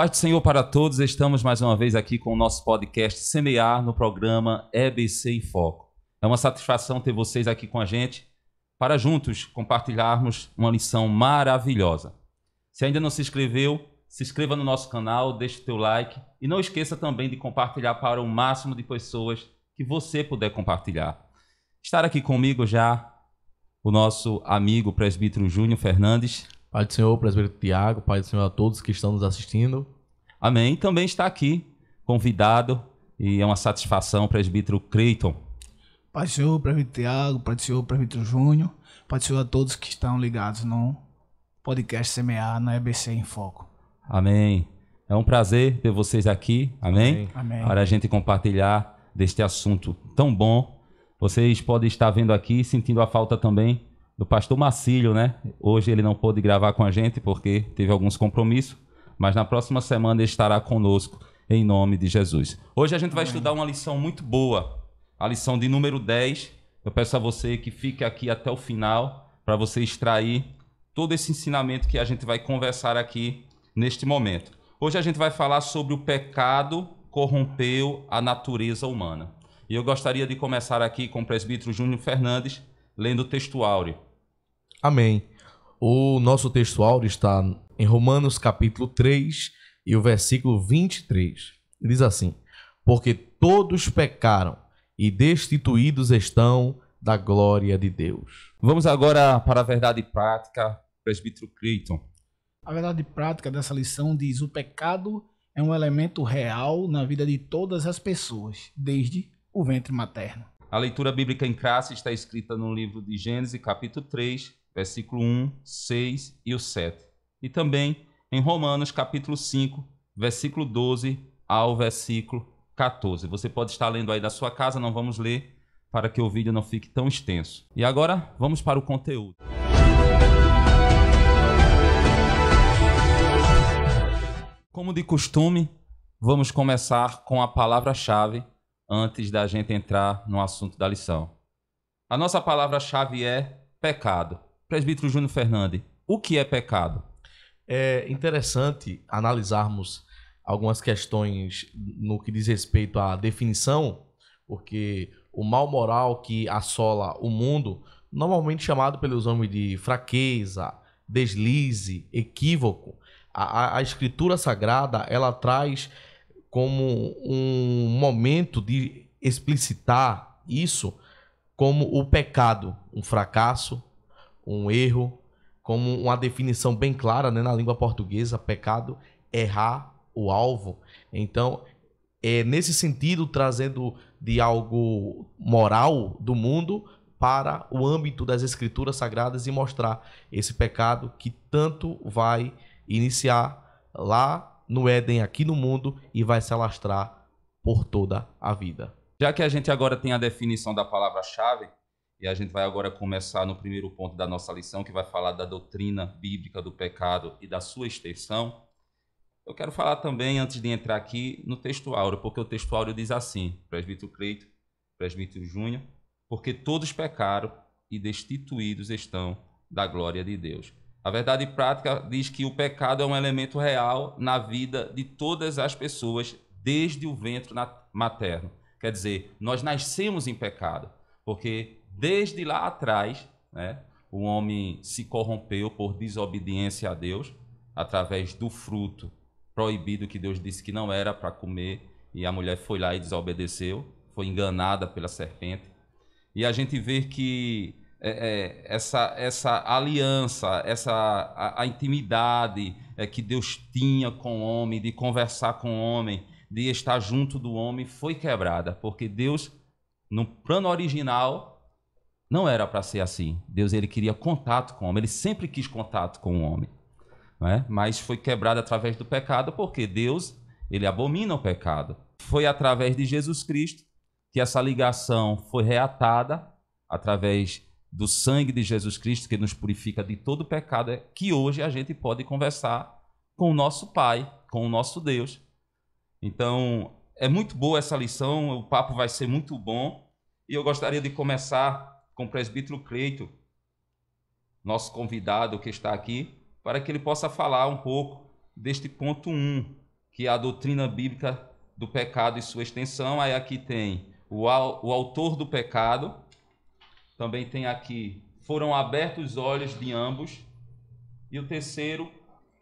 Paz do Senhor para todos, estamos mais uma vez aqui com o nosso podcast Semear no programa EBC em Foco. É uma satisfação ter vocês aqui com a gente para juntos compartilharmos uma lição maravilhosa. Se ainda não se inscreveu, se inscreva no nosso canal, deixe o teu like e não esqueça também de compartilhar para o máximo de pessoas que você puder compartilhar. Estar aqui comigo já o nosso amigo presbítero Júnior Fernandes. Pai do Senhor, presbítero Tiago, Pai do Senhor a todos que estão nos assistindo. Amém. Também está aqui, convidado, e é uma satisfação, o presbítero Creiton. Pai do Senhor, presbítero Tiago, Pai do Senhor, presbítero Júnior, Pai do Senhor a todos que estão ligados no podcast Semear, na EBC em Foco. Amém. É um prazer ter vocês aqui, amém? Amém. Para a gente compartilhar deste assunto tão bom. Vocês podem estar vendo aqui, sentindo a falta também do pastor Marcílio, né? Hoje ele não pôde gravar com a gente porque teve alguns compromissos, mas na próxima semana ele estará conosco em nome de Jesus. Hoje a gente vai estudar uma lição muito boa, a lição de número 10. Eu peço a você que fique aqui até o final para você extrair todo esse ensinamento que a gente vai conversar aqui neste momento. Hoje a gente vai falar sobre o pecado corrompeu a natureza humana. E eu gostaria de começar aqui com o presbítero Júnior Fernandes, lendo o texto áureo. Amém. O nosso texto áureo está em Romanos capítulo 3 e o versículo 23. Diz assim: porque todos pecaram e destituídos estão da glória de Deus. Vamos agora para a verdade prática, presbítero Creiton. A verdade prática dessa lição diz: o pecado é um elemento real na vida de todas as pessoas, desde o ventre materno. A leitura bíblica em classe está escrita no livro de Gênesis, capítulo 3, versículo 1, 6 e o 7. E também em Romanos, capítulo 5, versículo 12 ao versículo 14. Você pode estar lendo aí da sua casa, não vamos ler para que o vídeo não fique tão extenso. E agora vamos para o conteúdo. Como de costume, vamos começar com a palavra-chave antes da gente entrar no assunto da lição. A nossa palavra-chave é pecado. Presbítero Júnior Fernandes, o que é pecado? É interessante analisarmos algumas questões no que diz respeito à definição, porque o mal moral que assola o mundo, normalmente chamado pelos homens de fraqueza, deslize, equívoco, a Escritura Sagrada, ela traz como um momento de explicitar isso como o pecado, um fracasso, um erro, como uma definição bem clara, né, na língua portuguesa: pecado, errar o alvo. Então, é nesse sentido, trazendo de algo moral do mundo para o âmbito das Escrituras Sagradas e mostrar esse pecado que tanto vai iniciar lá no Éden, aqui no mundo, e vai se alastrar por toda a vida. Já que a gente agora tem a definição da palavra-chave, e a gente vai agora começar no primeiro ponto da nossa lição, que vai falar da doutrina bíblica do pecado e da sua extensão, eu quero falar também, antes de entrar aqui, no texto áureo, porque o texto áureo diz assim, presbítero Creiton, presbítero Júnior: porque todos pecaram e destituídos estão da glória de Deus. A verdade prática diz que o pecado é um elemento real na vida de todas as pessoas, desde o ventre materno. Quer dizer, nós nascemos em pecado, porque desde lá atrás, né, o homem se corrompeu por desobediência a Deus, através do fruto proibido que Deus disse que não era para comer, e a mulher foi lá e desobedeceu, foi enganada pela serpente. E a gente vê que essa aliança, a intimidade que Deus tinha com o homem, de conversar com o homem, de estar junto do homem, foi quebrada, porque Deus, no plano original, não era para ser assim. Deus, ele queria contato com o homem, ele sempre quis contato com o homem, não é? Mas foi quebrada através do pecado, porque Deus, ele abomina o pecado. Foi através de Jesus Cristo que essa ligação foi reatada, através do sangue de Jesus Cristo, que nos purifica de todo pecado, que hoje a gente pode conversar com o nosso Pai, com o nosso Deus. Então, é muito boa essa lição, o papo vai ser muito bom, e eu gostaria de começar com o presbítero Creiton, nosso convidado que está aqui, para que ele possa falar um pouco deste ponto 1, que é a doutrina bíblica do pecado e sua extensão. Aí aqui tem o autor do pecado. Também tem aqui, foram abertos os olhos de ambos. E o terceiro,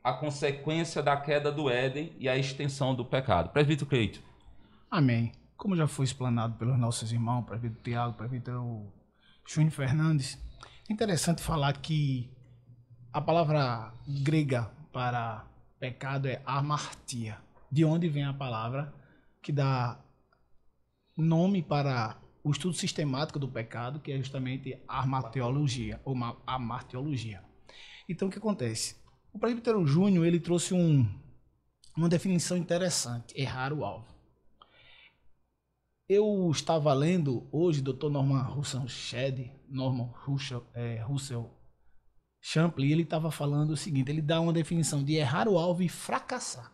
a consequência da queda do Éden e a extensão do pecado. Presbítero Cleito. Amém. Como já foi explanado pelos nossos irmãos, presbítero Tiago, presbítero Júnior Fernandes, é interessante falar que a palavra grega para pecado é amartia, de onde vem a palavra que dá nome para o estudo sistemático do pecado, que é justamente a amartiologia, ou amartiologia. Então, o que acontece? O presbítero Júnior, ele trouxe uma definição interessante, errar o alvo. Eu estava lendo hoje Dr. Norman Russell Champlin, e ele estava falando o seguinte, ele dá uma definição de errar o alvo e fracassar.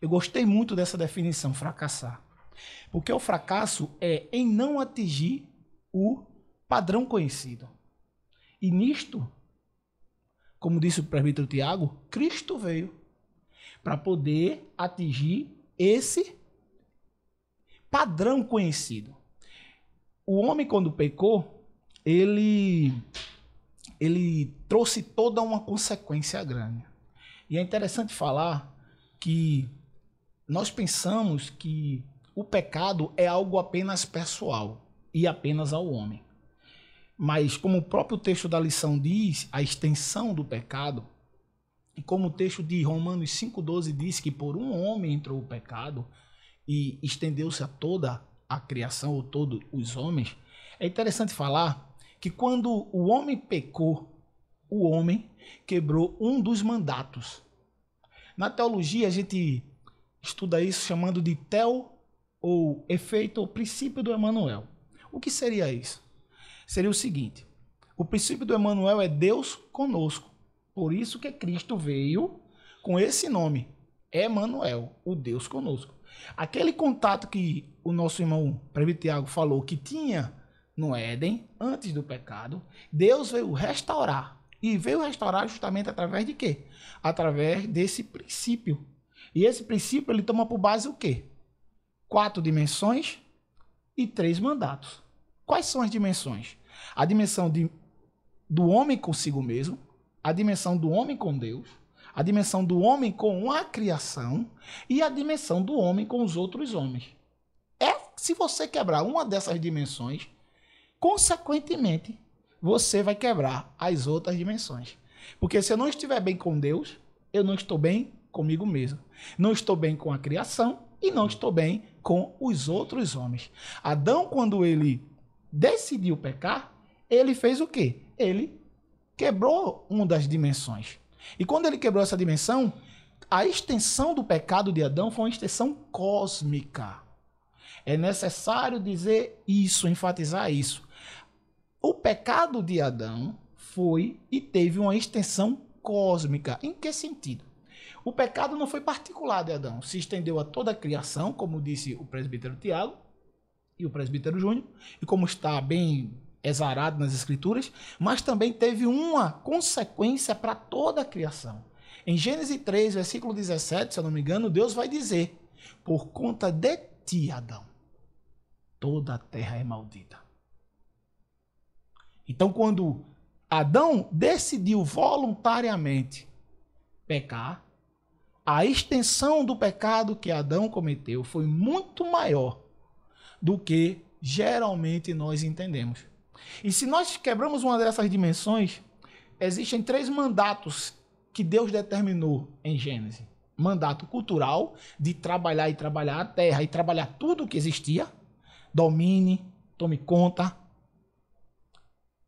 Eu gostei muito dessa definição, fracassar. Porque o fracasso é em não atingir o padrão conhecido. E nisto, como disse o presbítero Tiago, Cristo veio para poder atingir esse padrão conhecido. O homem, quando pecou, ele trouxe toda uma consequência grande. E é interessante falar que nós pensamos que o pecado é algo apenas pessoal e apenas ao homem. Mas, como o próprio texto da lição diz, a extensão do pecado, e como o texto de Romanos 5,12 diz que por um homem entrou o pecado e estendeu-se a toda a criação, ou todos os homens, é interessante falar que quando o homem pecou, o homem quebrou um dos mandatos. Na teologia, a gente estuda isso chamando de ou efeito ou princípio do Emanuel. O que seria isso? Seria o seguinte, o princípio do Emanuel é Deus conosco. Por isso que Cristo veio com esse nome, Emanuel, o Deus conosco. Aquele contato que o nosso irmão presbítero Tiago falou que tinha no Éden, antes do pecado, Deus veio restaurar. E veio restaurar justamente através de quê? Através desse princípio. E esse princípio ele toma por base o quê? 4 dimensões e 3 mandatos. Quais são as dimensões? A dimensão do homem consigo mesmo, a dimensão do homem com Deus, a dimensão do homem com a criação e a dimensão do homem com os outros homens. Se você quebrar uma dessas dimensões, consequentemente, você vai quebrar as outras dimensões. Porque se eu não estiver bem com Deus, eu não estou bem comigo mesmo. Não estou bem com a criação e não estou bem com os outros homens. Adão, quando ele decidiu pecar, ele fez o quê? Ele quebrou uma das dimensões. E quando ele quebrou essa dimensão, a extensão do pecado de Adão foi uma extensão cósmica. É necessário dizer isso, enfatizar isso. O pecado de Adão foi e teve uma extensão cósmica. Em que sentido? O pecado não foi particular de Adão, se estendeu a toda a criação, como disse o presbítero Tiago e o presbítero Júnior, e como está bem exarado nas escrituras, mas também teve uma consequência para toda a criação. Em Gênesis 3, versículo 17, se eu não me engano, Deus vai dizer, por conta de ti, Adão, toda a terra é maldita. Então, quando Adão decidiu voluntariamente pecar, a extensão do pecado que Adão cometeu foi muito maior do que geralmente nós entendemos. E se nós quebramos uma dessas dimensões, existem 3 mandatos que Deus determinou em Gênesis. Mandato cultural, de trabalhar e trabalhar a terra e trabalhar tudo o que existia. Domine, tome conta.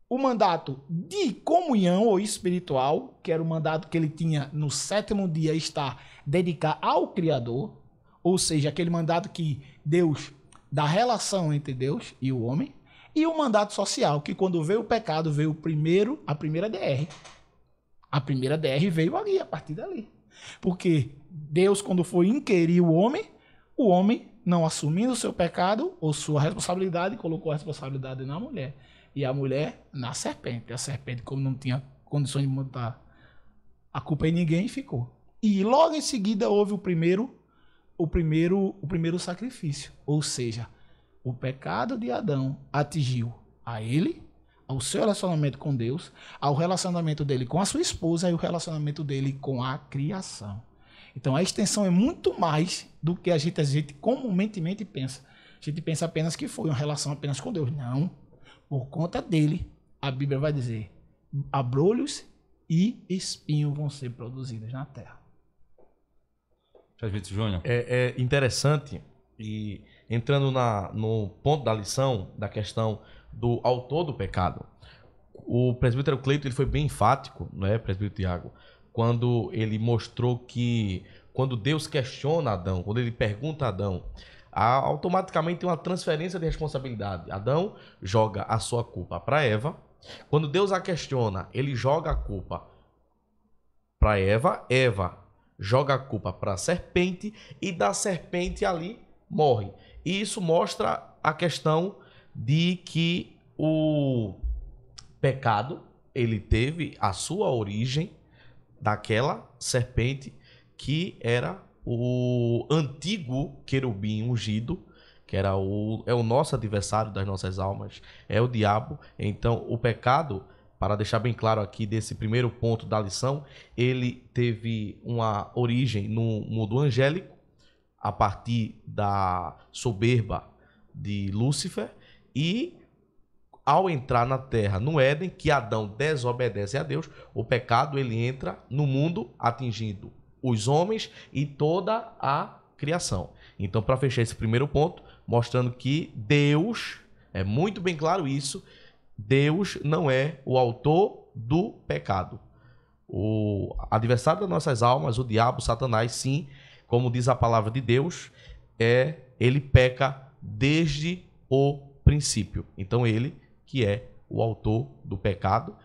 O mandato de comunhão ou espiritual, que era o mandato que ele tinha no 7º dia, está dedicar ao Criador, ou seja, aquele mandato que Deus, da relação entre Deus e o homem, e o mandato social, que quando veio o pecado, veio a primeira DR. A primeira DR veio ali, a partir dali. Porque Deus, quando foi inquirir o homem, não assumindo o seu pecado ou sua responsabilidade, colocou a responsabilidade na mulher. E a mulher na serpente. A serpente, como não tinha condições de botar a culpa em ninguém, ficou. E logo em seguida houve o primeiro sacrifício. Ou seja, o pecado de Adão atingiu a ele, ao seu relacionamento com Deus, ao relacionamento dele com a sua esposa e o relacionamento dele com a criação. Então a extensão é muito mais do que a gente comumente pensa. A gente pensa apenas que foi uma relação apenas com Deus. Não. Por conta dele, a Bíblia vai dizer, abrolhos e espinhos vão ser produzidos na terra. Presbítero Júnior. É interessante, e entrando no ponto da lição, da questão do autor do pecado, o presbítero Cleito ele foi bem enfático, né, presbítero Tiago, quando ele mostrou que quando Deus questiona Adão, quando ele pergunta a Adão, automaticamente tem uma transferência de responsabilidade. Adão joga a sua culpa para Eva. Quando Deus a questiona, ele joga a culpa para Eva. Eva joga a culpa para a serpente e da serpente ali morre. E isso mostra a questão de que o pecado ele teve a sua origem daquela serpente que era o antigo querubim ungido, que era é o nosso adversário das nossas almas, é o diabo. Então o pecado, para deixar bem claro aqui desse primeiro ponto da lição, ele teve uma origem no mundo angélico, a partir da soberba de Lúcifer, e ao entrar na terra, no Éden, que Adão desobedece a Deus, o pecado ele entra no mundo atingindo os homens e toda a criação. Então, para fechar esse primeiro ponto, mostrando que Deus, é muito bem claro isso, Deus não é o autor do pecado. O adversário das nossas almas, o diabo, Satanás, sim, como diz a palavra de Deus, ele peca desde o princípio. Então ele que é o autor do pecado.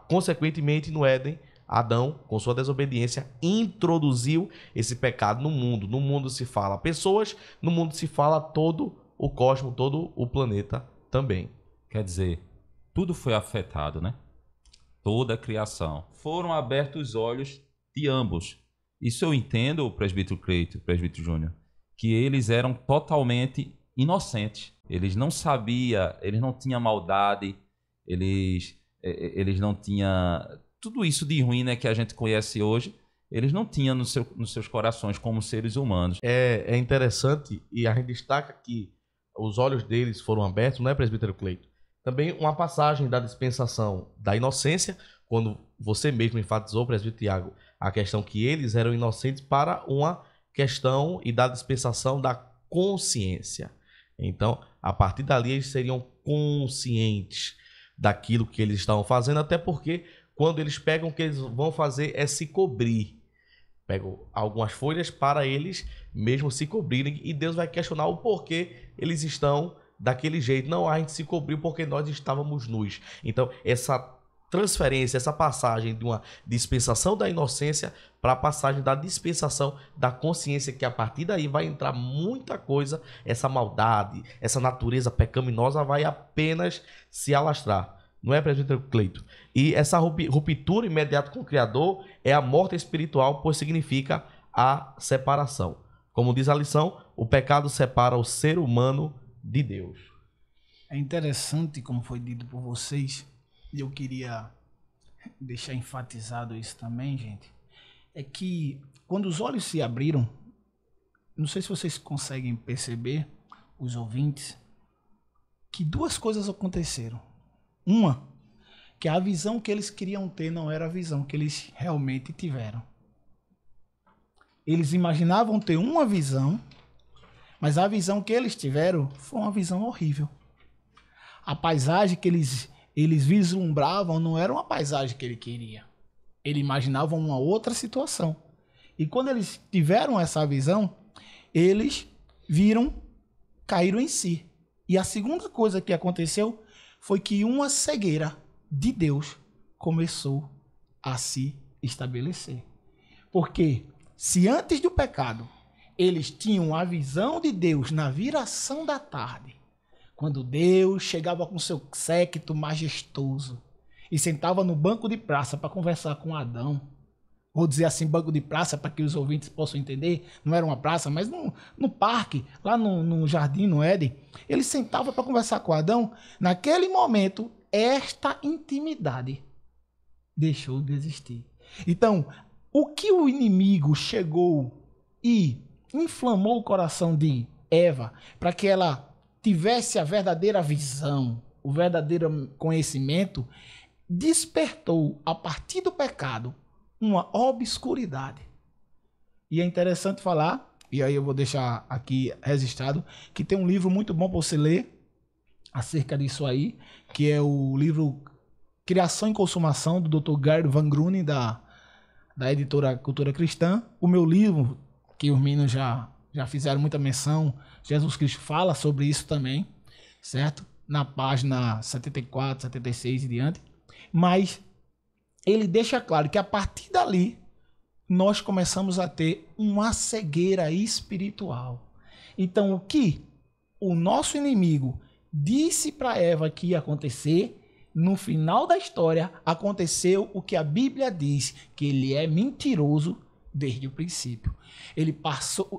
Consequentemente, no Éden, Adão, com sua desobediência, introduziu esse pecado no mundo. No mundo se fala pessoas, no mundo se fala todo o cosmos, todo o planeta também. Quer dizer, tudo foi afetado, né? Toda a criação. Foram abertos os olhos de ambos. Isso eu entendo, presbítero Cleito, presbítero Júnior, que eles eram totalmente inocentes. Eles não sabiam, eles não tinham maldade, eles não tinham... Tudo isso de ruim, né, que a gente conhece hoje, eles não tinham nos seus corações como seres humanos. É interessante, e a gente destaca que os olhos deles foram abertos, não é, presbítero Cleito? Também uma passagem da dispensação da inocência, quando você mesmo enfatizou, presbítero Tiago, a questão que eles eram inocentes, para uma questão e da dispensação da consciência. Então, a partir dali, eles seriam conscientes daquilo que eles estavam fazendo, até porque quando eles pegam, o que eles vão fazer é se cobrir. Pegam algumas folhas para eles mesmo se cobrirem, e Deus vai questionar o porquê eles estão daquele jeito. Não, a gente se cobriu porque nós estávamos nus. Então, essa transferência, essa passagem de uma dispensação da inocência para a passagem da dispensação da consciência, que a partir daí vai entrar muita coisa, essa maldade, essa natureza pecaminosa vai apenas se alastrar. Não é, presbítero Cleito? E essa ruptura imediata com o Criador é a morte espiritual, pois significa a separação. Como diz a lição, o pecado separa o ser humano de Deus. É interessante, como foi dito por vocês, e eu queria deixar enfatizado isso também, gente, é que quando os olhos se abriram, não sei se vocês conseguem perceber, os ouvintes, que duas coisas aconteceram. Uma, que a visão que eles queriam ter não era a visão que eles realmente tiveram. Eles imaginavam ter uma visão, mas a visão que eles tiveram foi uma visão horrível. A paisagem que eles vislumbravam não era uma paisagem que ele queria. Eles imaginavam uma outra situação. E quando eles tiveram essa visão, eles caíram em si. E a segunda coisa que aconteceu foi que uma cegueira de Deus começou a se estabelecer. Porque se antes do pecado eles tinham a visão de Deus na viração da tarde, quando Deus chegava com seu séquito majestoso e sentava no banco de praça para conversar com Adão, vou dizer assim, banco de praça, para que os ouvintes possam entender, não era uma praça, mas no parque, lá no jardim, no Éden, ele sentava para conversar com Adão. Naquele momento, esta intimidade deixou de existir. Então, o que o inimigo chegou e inflamou o coração de Eva para que ela tivesse a verdadeira visão, o verdadeiro conhecimento, despertou, a partir do pecado, uma obscuridade. E é interessante falar, e aí eu vou deixar aqui registrado, que tem um livro muito bom para você ler acerca disso aí, que é o livro Criação e Consumação, do Dr. Gerd Van Grunen, da editora Cultura Cristã. O meu livro, que os meninos já fizeram muita menção, Jesus Cristo fala sobre isso também, certo? Na página 74, 76 e diante. Mas ele deixa claro que a partir dali nós começamos a ter uma cegueira espiritual. Então, o que o nosso inimigo disse para Eva que ia acontecer, no final da história aconteceu o que a Bíblia diz, que ele é mentiroso desde o princípio.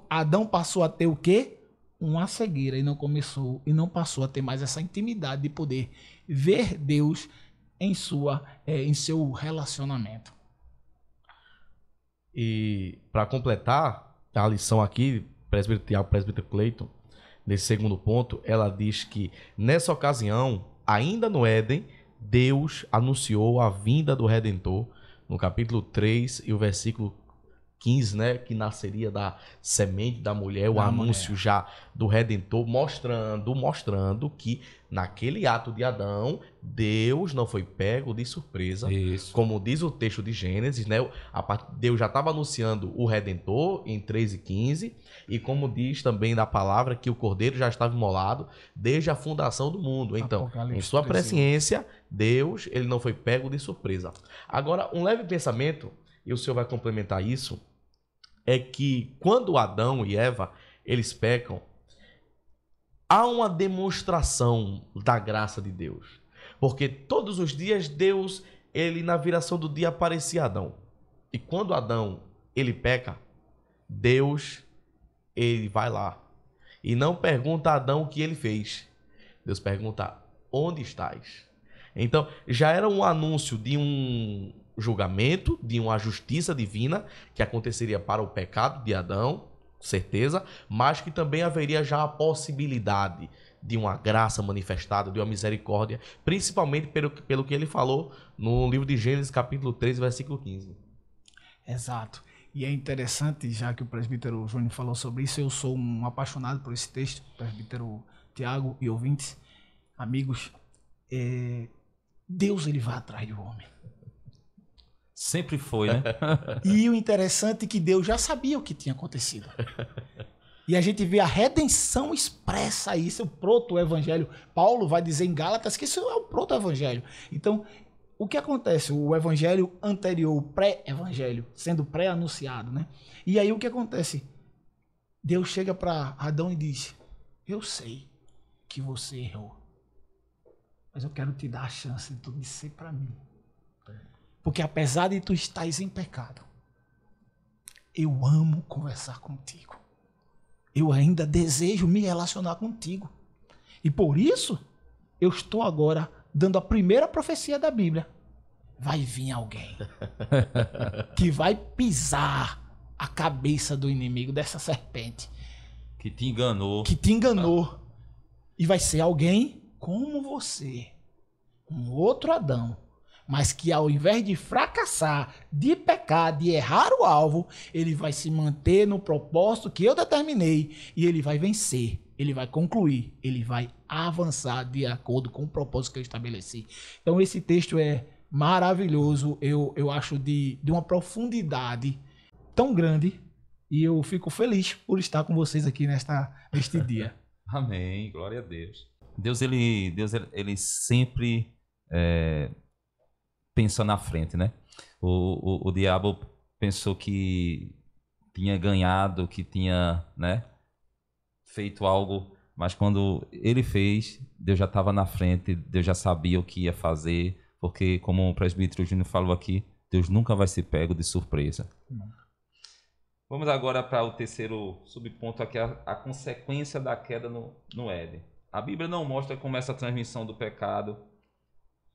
Adão passou a ter o quê? Uma cegueira e não passou a ter mais essa intimidade de poder ver Deus em seu relacionamento. E para completar a lição aqui, presbítero Tiago, presbítero Cleiton, nesse segundo ponto, ela diz que nessa ocasião, ainda no Éden, Deus anunciou a vinda do Redentor, no capítulo 3 e o versículo 15, né, que nasceria da semente da mulher, o anúncio já do Redentor, mostrando que naquele ato de Adão, Deus não foi pego de surpresa. Isso. Como diz o texto de Gênesis, né, Deus já estava anunciando o Redentor em 3:15, e como diz também da palavra que o Cordeiro já estava imolado desde a fundação do mundo. Então, em sua presciência, Deus ele não foi pego de surpresa. Agora, um leve pensamento, e o senhor vai complementar isso, é que quando Adão e Eva, eles pecam, há uma demonstração da graça de Deus. Porque todos os dias Deus, ele na viração do dia aparecia a Adão. E quando Adão, ele peca, Deus, ele vai lá. E não pergunta a Adão o que ele fez. Deus pergunta, onde estás? Então, já era um anúncio de um julgamento, de uma justiça divina que aconteceria para o pecado de Adão, certeza, mas que também haveria já a possibilidade de uma graça manifestada, de uma misericórdia, principalmente pelo que ele falou no livro de Gênesis, capítulo 3, versículo 15. Exato. E é interessante, já que o presbítero Júnior falou sobre isso, eu sou um apaixonado por esse texto, presbítero Tiago e ouvintes, amigos, Deus ele vai atrás do homem. Sempre foi, né? E o interessante é que Deus já sabia o que tinha acontecido. E a gente vê a redenção expressa isso, o proto-evangelho. Paulo vai dizer em Gálatas que isso é o proto-evangelho. Então, o que acontece? O evangelho anterior, o pré-evangelho, sendo pré-anunciado, né? E aí o que acontece? Deus chega para Adão e diz, eu sei que você errou, mas eu quero te dar a chance de tu dizer para mim. Porque apesar de tu estares em pecado, eu amo conversar contigo. Eu ainda desejo me relacionar contigo. E por isso, eu estou agora dando a primeira profecia da Bíblia. Vai vir alguém que vai pisar a cabeça do inimigo, dessa serpente. Que te enganou. Que te enganou. E vai ser alguém como você. Um outro Adão. Mas que ao invés de fracassar, de pecar, de errar o alvo, ele vai se manter no propósito que eu determinei e ele vai vencer, ele vai concluir, ele vai avançar de acordo com o propósito que eu estabeleci. Então esse texto é maravilhoso, eu acho de uma profundidade tão grande e eu fico feliz por estar com vocês aqui neste dia. Amém, glória a Deus. Deus ele sempre... pensa na frente, né? O diabo pensou que tinha ganhado, que tinha, né, feito algo, mas quando ele fez, Deus já estava na frente, Deus já sabia o que ia fazer, porque como o presbítero Júnior falou aqui, Deus nunca vai ser pego de surpresa. Vamos agora para o terceiro subponto aqui, a consequência da queda no Éden. A Bíblia não mostra como essa transmissão do pecado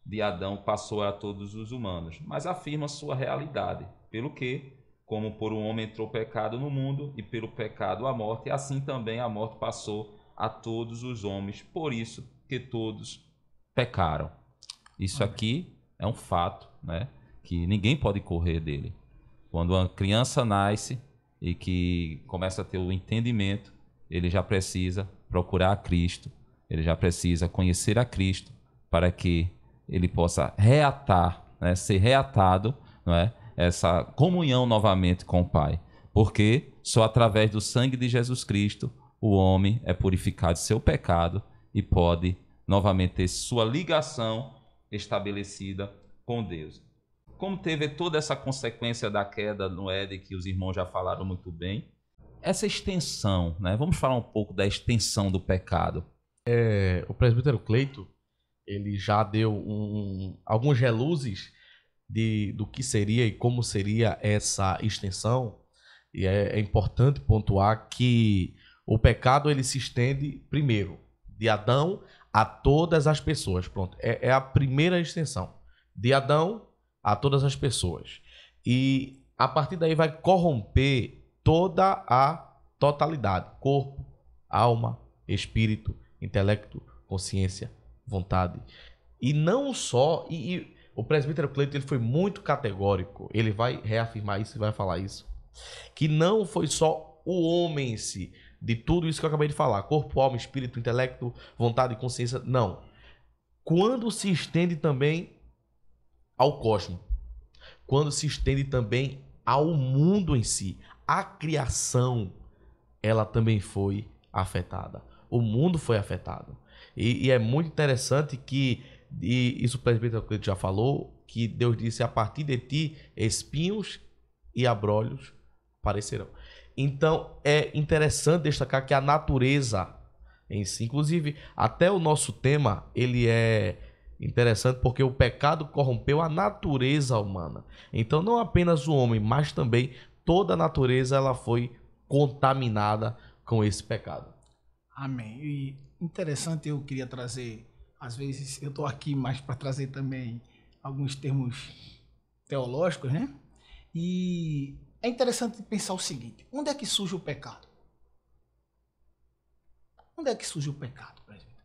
de Adão passou a todos os humanos, mas afirma sua realidade, pelo que, como por um homem entrou o pecado no mundo e pelo pecado a morte, assim também a morte passou a todos os homens, por isso que todos pecaram. Isso aqui é um fato, né, que ninguém pode correr dele. Quando uma criança nasce e que começa a ter o entendimento, ele já precisa procurar a Cristo, ele já precisa conhecer a Cristo para que ele possa reatar, né, ser reatado, não é, essa comunhão novamente com o Pai. Porque só através do sangue de Jesus Cristo o homem é purificado de seu pecado e pode novamente ter sua ligação estabelecida com Deus. Como teve toda essa consequência da queda no Éden, que os irmãos já falaram muito bem, essa extensão, né? Vamos falar um pouco da extensão do pecado. O presbítero Cleito, ele já deu alguns reluzes do que seria e como seria essa extensão. E é importante pontuar que o pecado ele se estende primeiro de Adão a todas as pessoas. Pronto, é a primeira extensão. De Adão a todas as pessoas. E a partir daí vai corromper toda a totalidade. Corpo, alma, espírito, intelecto, consciência, vontade. E não só... E o presbítero Cleito ele foi muito categórico. Ele vai reafirmar isso e vai falar isso. Que não foi só o homem em si, de tudo isso que eu acabei de falar. Corpo, alma, espírito, intelecto, vontade e consciência. Não. Quando se estende também ao cosmos, quando se estende também ao mundo em si, a criação, ela também foi afetada. O mundo foi afetado. E é muito interessante que, e isso o presbítero Cleito já falou, que Deus disse, a partir de ti, espinhos e abrolhos aparecerão. Então, é interessante destacar que a natureza em si, inclusive, até o nosso tema, ele é interessante porque o pecado corrompeu a natureza humana. Então, não apenas o homem, mas também toda a natureza ela foi contaminada com esse pecado. Amém. E interessante, eu queria trazer, às vezes eu estou aqui mais para trazer também alguns termos teológicos, né? E é interessante pensar o seguinte: onde é que surge o pecado? Onde é que surge o pecado, presbítero?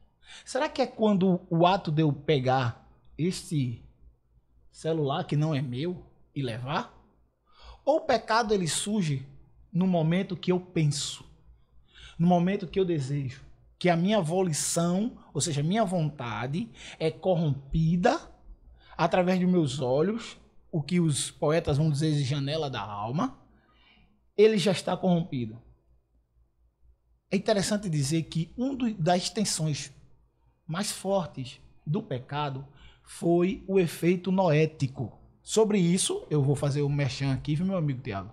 Será que é quando o ato de eu pegar este celular que não é meu e levar? Ou o pecado ele surge no momento que eu penso, no momento que eu desejo, que a minha volição, ou seja, a minha vontade é corrompida através dos meus olhos, o que os poetas vão dizer de janela da alma, ele já está corrompido. É interessante dizer que das extensões mais fortes do pecado foi o efeito noético. Sobre isso, eu vou fazer o merchan aqui, viu, meu amigo Tiago?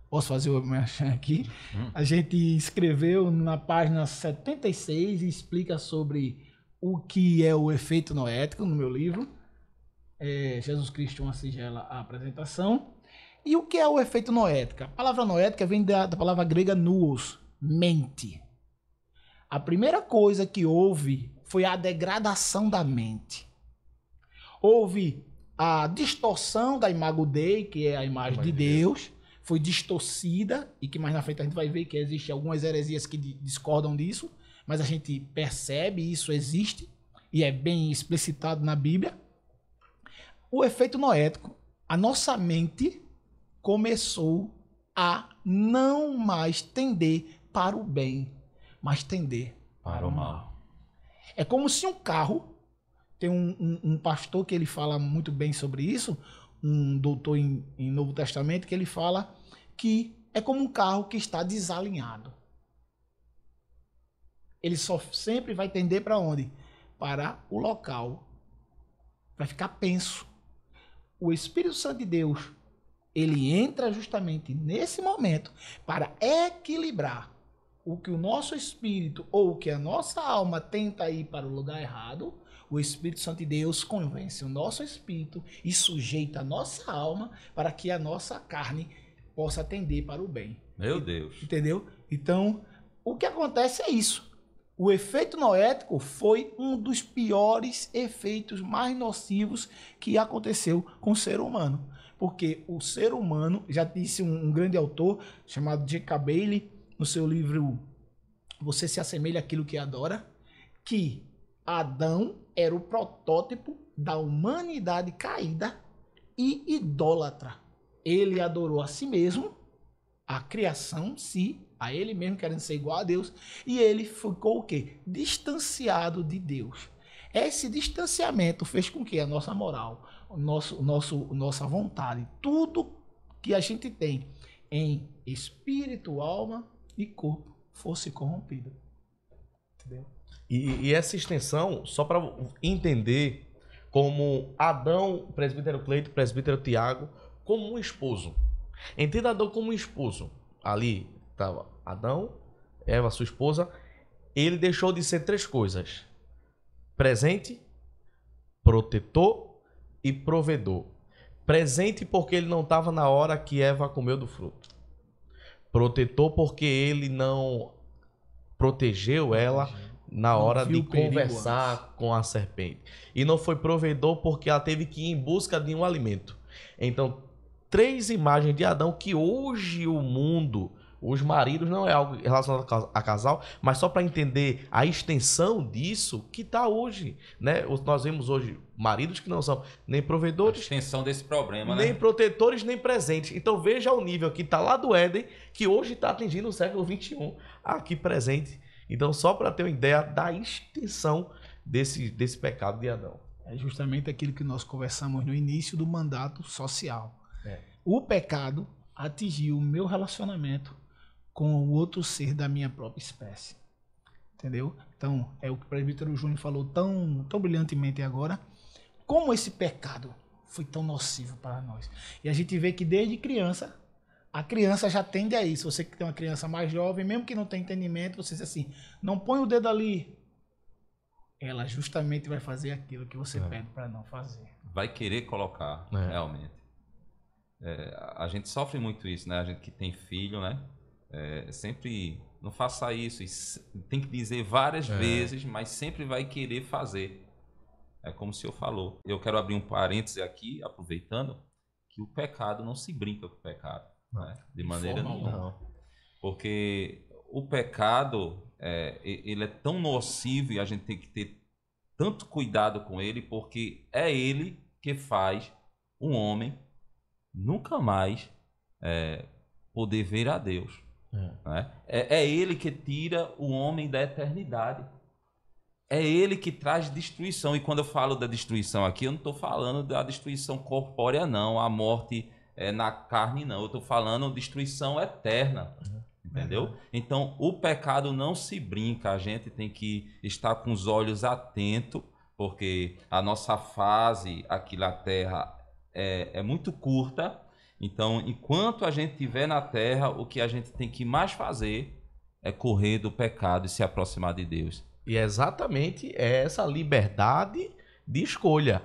Posso fazer o merchan aqui? A gente escreveu na página 76 e explica sobre o que é o efeito noético no meu livro. Jesus Cristo, uma singela apresentação. E o que é o efeito noético? A palavra noética vem da palavra grega nous, mente. A primeira coisa que houve foi a degradação da mente. Houve a distorção da imago Dei, que é a imagem de Deus, foi distorcida, e que mais na frente a gente vai ver que existem algumas heresias que discordam disso, mas a gente percebe isso existe, e é bem explicitado na Bíblia. O efeito noético, a nossa mente começou a não mais tender para o bem, mas tender para o mal. É como se um carro, tem um pastor que ele fala muito bem sobre isso, um doutor em Novo Testamento, que ele fala que é como um carro que está desalinhado. Ele só sempre vai tender para onde? Para o local. Vai ficar penso. O Espírito Santo de Deus, ele entra justamente nesse momento para equilibrar o que o nosso espírito ou o que a nossa alma tenta ir para o lugar errado, o Espírito Santo de Deus convence o nosso espírito e sujeita a nossa alma para que a nossa carne possa atender para o bem. Meu Deus. Entendeu? Então, o que acontece é isso. O efeito noético foi um dos piores efeitos mais nocivos que aconteceu com o ser humano. Porque o ser humano, já disse um grande autor chamado J.K. Bailey, no seu livro Você se assemelha àquilo que adora, que Adão era o protótipo da humanidade caída e idólatra. Ele adorou a si mesmo, a criação, a ele mesmo querendo ser igual a Deus, e ele ficou o quê? Distanciado de Deus. Esse distanciamento fez com que a nossa moral, nossa vontade, tudo que a gente tem em espírito, alma e corpo fosse corrompido. Entendeu? E essa extensão, só para entender como Adão, presbítero Cleito, presbítero Tiago, como um esposo. Entenda Adão como um esposo. Ali estava Adão, Eva, sua esposa. Ele deixou de ser 3 coisas: presente, protetor e provedor. Presente porque ele não estava na hora que Eva comeu do fruto. Protetor porque ele não protegeu ela na hora de conversar com a serpente. E não foi provedor porque ela teve que ir em busca de um alimento. Então, 3 imagens de Adão que hoje o mundo, os maridos, não é algo relacionado a casal, mas só para entender a extensão disso que está hoje, né? Nós vemos hoje maridos que não são nem provedores, a extensão desse problema, nem né? protetores, nem presentes. Então veja o nível que está lá do Éden, que hoje está atingindo o século XXI, aqui presente. Então, só para ter uma ideia da extensão desse pecado de Adão. É justamente aquilo que nós conversamos no início do mandato social. O pecado atingiu o meu relacionamento com o outro ser da minha própria espécie. Entendeu? Então, é o que o presbítero Júnior falou tão brilhantemente agora. Como esse pecado foi tão nocivo para nós. E a gente vê que desde criança, a criança já tende a isso. Você que tem uma criança mais jovem, mesmo que não tenha entendimento, você diz assim, não põe o dedo ali. Ela justamente vai fazer aquilo que você pede para não fazer. Vai querer colocar, realmente. A gente sofre muito isso, né? A gente que tem filho, né? Sempre não faça isso. Tem que dizer várias vezes, mas sempre vai querer fazer. É como o senhor falou. Eu quero abrir um parêntese aqui, aproveitando, que o pecado não se brinca com o pecado. Né? De maneira nenhuma. Porque o pecado, ele é tão nocivo e a gente tem que ter tanto cuidado com ele, porque é ele que faz um homem nunca mais poder ver a Deus. Né? É ele que tira o homem da eternidade. É ele que traz destruição. E quando eu falo da destruição aqui, eu não estou falando da destruição corpórea, não. A morte na carne, não. Eu estou falando destruição eterna. Entendeu? Então, o pecado não se brinca. A gente tem que estar com os olhos atentos, porque a nossa fase aqui na Terra é muito curta. Então, enquanto a gente estiver na Terra, o que a gente tem que mais fazer é correr do pecado e se aproximar de Deus. E exatamente essa liberdade de escolha.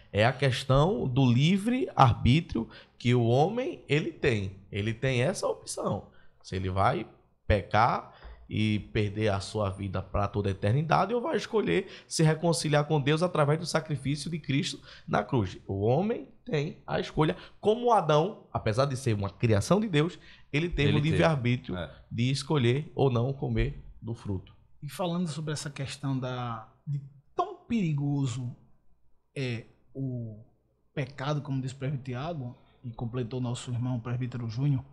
É a questão do livre arbítrio que o homem ele tem. Ele tem essa opção. Se ele vai pecar e perder a sua vida para toda a eternidade, ou vai escolher se reconciliar com Deus através do sacrifício de Cristo na cruz. O homem tem a escolha. Como Adão, apesar de ser uma criação de Deus, ele teve o livre-arbítrio de escolher ou não comer do fruto. E falando sobre essa questão de tão perigoso o pecado, como disse o presbítero Tiago, e completou nosso irmão presbítero Júnior,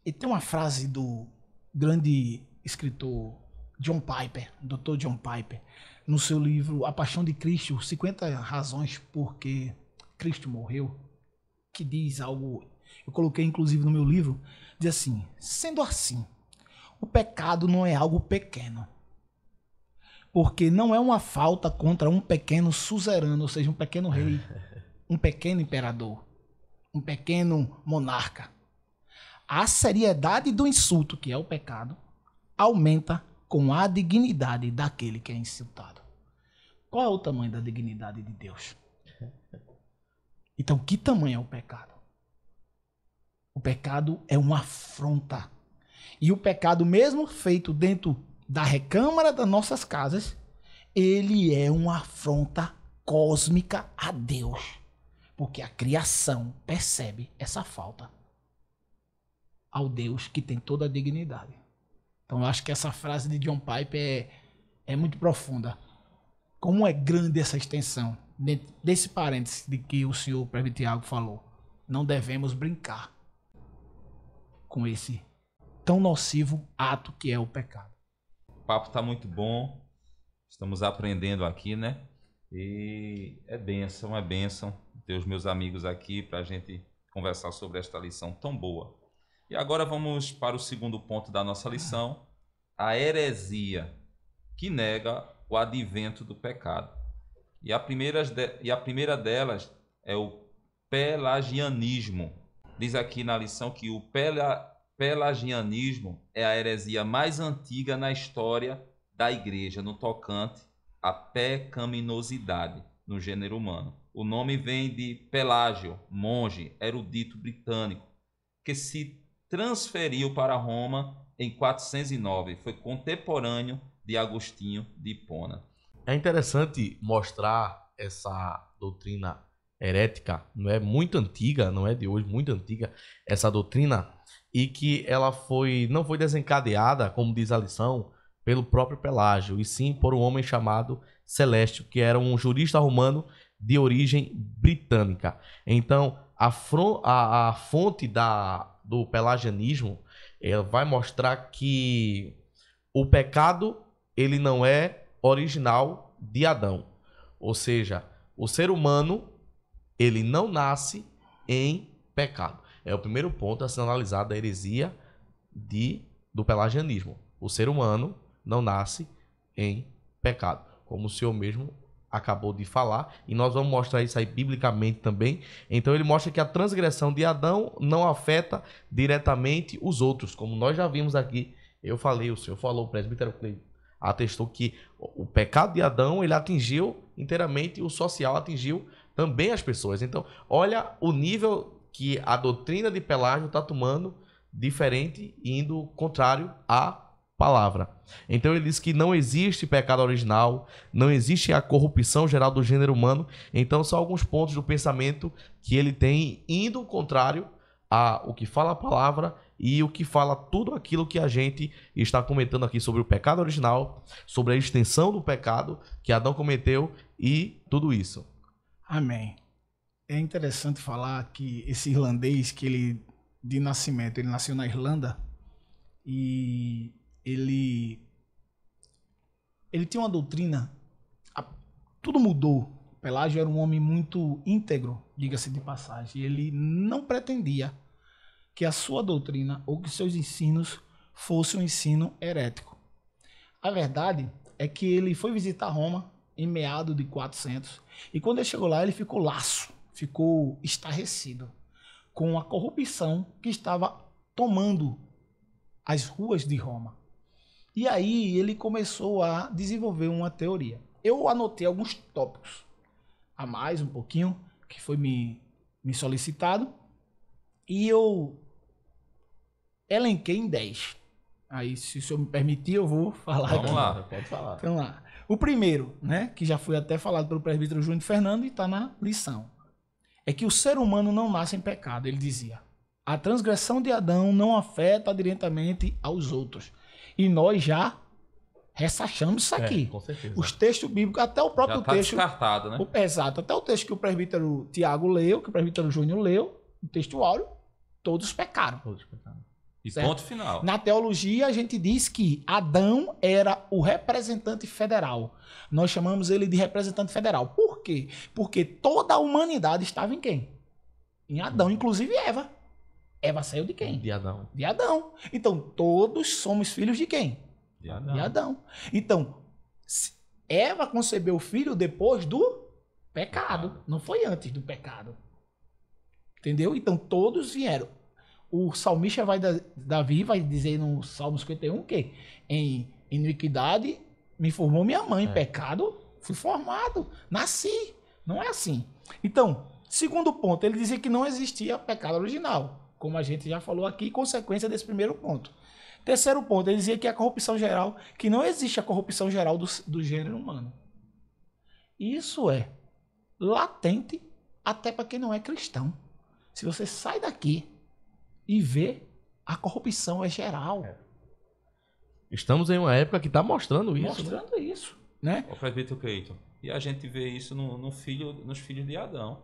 e tem uma frase do grande escritor John Piper, Dr. John Piper, no seu livro A Paixão de Cristo, 50 razões por que Cristo morreu, que diz algo, eu coloquei inclusive no meu livro, diz assim, sendo assim, o pecado não é algo pequeno, porque não é uma falta contra um pequeno suzerano, ou seja, um pequeno rei, um pequeno imperador, um pequeno monarca. A seriedade do insulto, que é o pecado, aumenta com a dignidade daquele que é insultado. Qual é o tamanho da dignidade de Deus? Então, que tamanho é o pecado? O pecado é uma afronta. E o pecado, mesmo feito dentro da recâmara das nossas casas, ele é uma afronta cósmica a Deus. Porque a criação percebe essa falta ao Deus que tem toda a dignidade. Então eu acho que essa frase de John Piper é muito profunda. Como é grande essa extensão desse parênteses de que o senhor presbítero Tiago falou. Não devemos brincar com esse tão nocivo ato que é o pecado. O papo está muito bom. Estamos aprendendo aqui, né? E é bênção ter os meus amigos aqui para a gente conversar sobre esta lição tão boa. E agora vamos para o segundo ponto da nossa lição, a heresia, que nega o advento do pecado. E a primeira delas é o pelagianismo. Diz aqui na lição que o pelagianismo é a heresia mais antiga na história da igreja no tocante à pecaminosidade no gênero humano. O nome vem de Pelágio, monge, erudito britânico, que se transferiu para Roma em 409. Foi contemporâneo de Agostinho de Hipona. É interessante mostrar essa doutrina herética, não é muito antiga, não é de hoje, muito antiga essa doutrina, e que ela não foi desencadeada, como diz a lição, pelo próprio Pelágio, e sim por um homem chamado Celestio, que era um jurista romano de origem britânica. Então, a fonte do pelagianismo ela vai mostrar que o pecado ele não é original de Adão. Ou seja, o ser humano ele não nasce em pecado. É o primeiro ponto a ser analisado da heresia do pelagianismo. O ser humano não nasce em pecado, como o senhor mesmo acabou de falar, e nós vamos mostrar isso aí biblicamente também. Então ele mostra que a transgressão de Adão não afeta diretamente os outros, como nós já vimos aqui. Eu falei, o senhor falou, o presbítero Cleide atestou que o pecado de Adão ele atingiu inteiramente o social, atingiu também as pessoas. Então olha o nível que a doutrina de Pelágio está tomando, diferente, indo contrário à palavra. Então ele diz que não existe pecado original, não existe a corrupção geral do gênero humano. Então são alguns pontos do pensamento que ele tem indo contrário a o que fala a palavra e o que fala tudo aquilo que a gente está comentando aqui sobre o pecado original, sobre a extensão do pecado que Adão cometeu e tudo isso. Amém. É interessante falar que esse irlandês, que ele de nascimento, ele nasceu na Irlanda e ele tinha uma doutrina, tudo mudou. Pelágio era um homem muito íntegro, diga-se de passagem, e ele não pretendia que a sua doutrina ou que seus ensinos fossem um ensino herético. A verdade é que ele foi visitar Roma em meados de 400, e quando ele chegou lá, ele ficou laço, ficou estarrecido com a corrupção que estava tomando as ruas de Roma. E aí ele começou a desenvolver uma teoria. Eu anotei alguns tópicos a mais, um pouquinho, que foi me solicitado, e eu elenquei em 10. Aí, se o senhor me permitir, eu vou falar Vamos aqui. lá. Pode falar. Então lá. O primeiro, né, que já foi até falado pelo presbítero Júnior Fernando e está na lição, é que o ser humano não nasce em pecado. Ele dizia, a transgressão de Adão não afeta diretamente aos outros. E nós já ressachamos isso aqui. Com certeza. Os textos bíblicos, até o próprio Já tá texto... descartado, né? Exato, até o texto que o presbítero Tiago leu, que o presbítero Júnior leu, o texto áureo, todos pecaram. E certo? ponto final. Na teologia, a gente diz que Adão era o representante federal. Nós chamamos ele de representante federal. Por quê? Porque toda a humanidade estava em quem? Em Adão, inclusive Eva. Eva saiu de quem? De Adão. De Adão. Então, todos somos filhos de quem? De Adão. De Adão. Então, Eva concebeu o filho depois do pecado. Não foi antes do pecado. Entendeu? Então, todos vieram. o salmista Davi vai dizer no Salmo 51 que em iniquidade me formou minha mãe, em pecado fui formado, nasci. Não é assim. Então, segundo ponto, ele dizia que não existia pecado original, como a gente já falou aqui, consequência desse primeiro ponto. Terceiro ponto, ele dizia que a corrupção geral, que não existe a corrupção geral do gênero humano. Isso é latente até para quem não é cristão. Se você sai daqui e vê, a corrupção é geral. Estamos em uma época que está mostrando isso. Mostrando isso, né? O presbítero Cleiton. E a gente vê isso nos filhos de Adão.